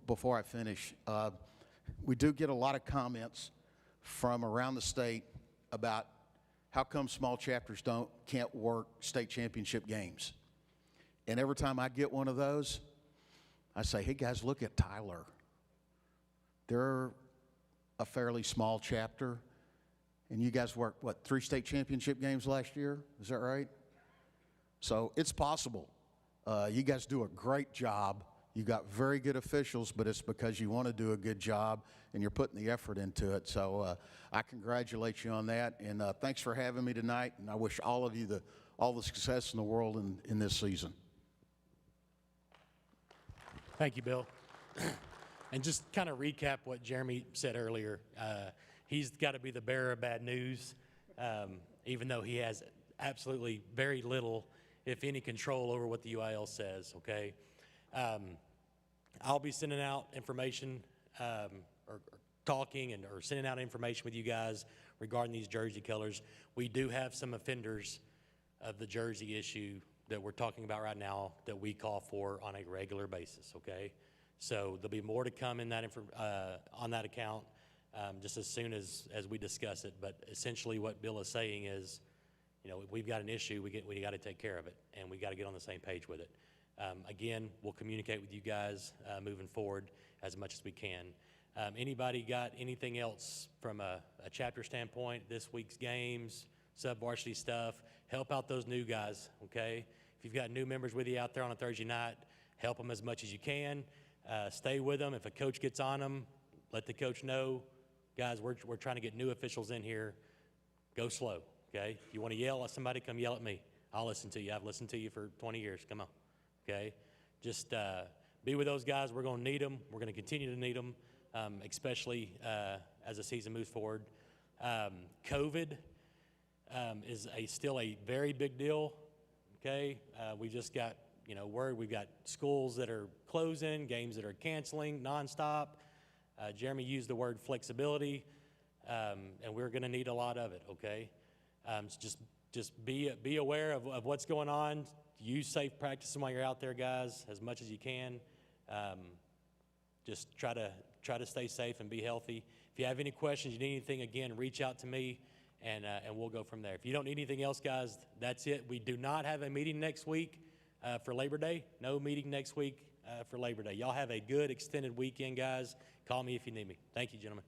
before I finish. We do get a lot of comments from around the state about how come small chapters can't work state championship games. And every time I get one of those, I say, hey guys, look at Tyler. They're a fairly small chapter, and you guys worked, what, 3 state championship games last year? Is that right? So it's possible. You guys do a great job. You got very good officials, but it's because you want to do a good job and you're putting the effort into it. So I congratulate you on that, and thanks for having me tonight, and I wish all of you all the success in the world in this season. Thank you, Bill. And just kind of recap what Jeremy said earlier. He's got to be the bearer of bad news, even though he has absolutely very little, if any, control over what the UIL says, okay? I'll be sending out information or talking or sending out information with you guys regarding these jersey colors. We do have some offenders of the jersey issue that we're talking about right now that we call for on a regular basis, okay? So there'll be more to come in that on that account just as soon as we discuss it. But essentially what Bill is saying is, you know, we've got an issue, we got to take care of it, and we got to get on the same page with it. Again, we'll communicate with you guys moving forward as much as we can. Anybody got anything else from a chapter standpoint, this week's games, sub-varsity stuff? Help out those new guys, okay? If you've got new members with you out there on a Thursday night, help them as much as you can. Stay with them. If a coach gets on them, let the coach know, guys, we're trying to get new officials in here. Go slow, okay? If you want to yell at somebody, come yell at me. I'll listen to you. I've listened to you for 20 years. Come on, okay? Just be with those guys. We're going to need them. We're going to continue to need them, especially as the season moves forward. COVID is still a very big deal, okay? We just got, you know, word we've got schools that are closing, games that are canceling nonstop. Jeremy used the word flexibility, and we're going to need a lot of it, okay? Just be aware of what's going on. Use safe practices while you're out there, guys, as much as you can. Just try to stay safe and be healthy. If you have any questions, you need anything, again, reach out to me, and we'll go from there. If you don't need anything else, guys, that's it. We do not have a meeting next week for Labor Day. No meeting next week for Labor Day. Y'all have a good extended weekend, guys. Call me if you need me. Thank you, gentlemen.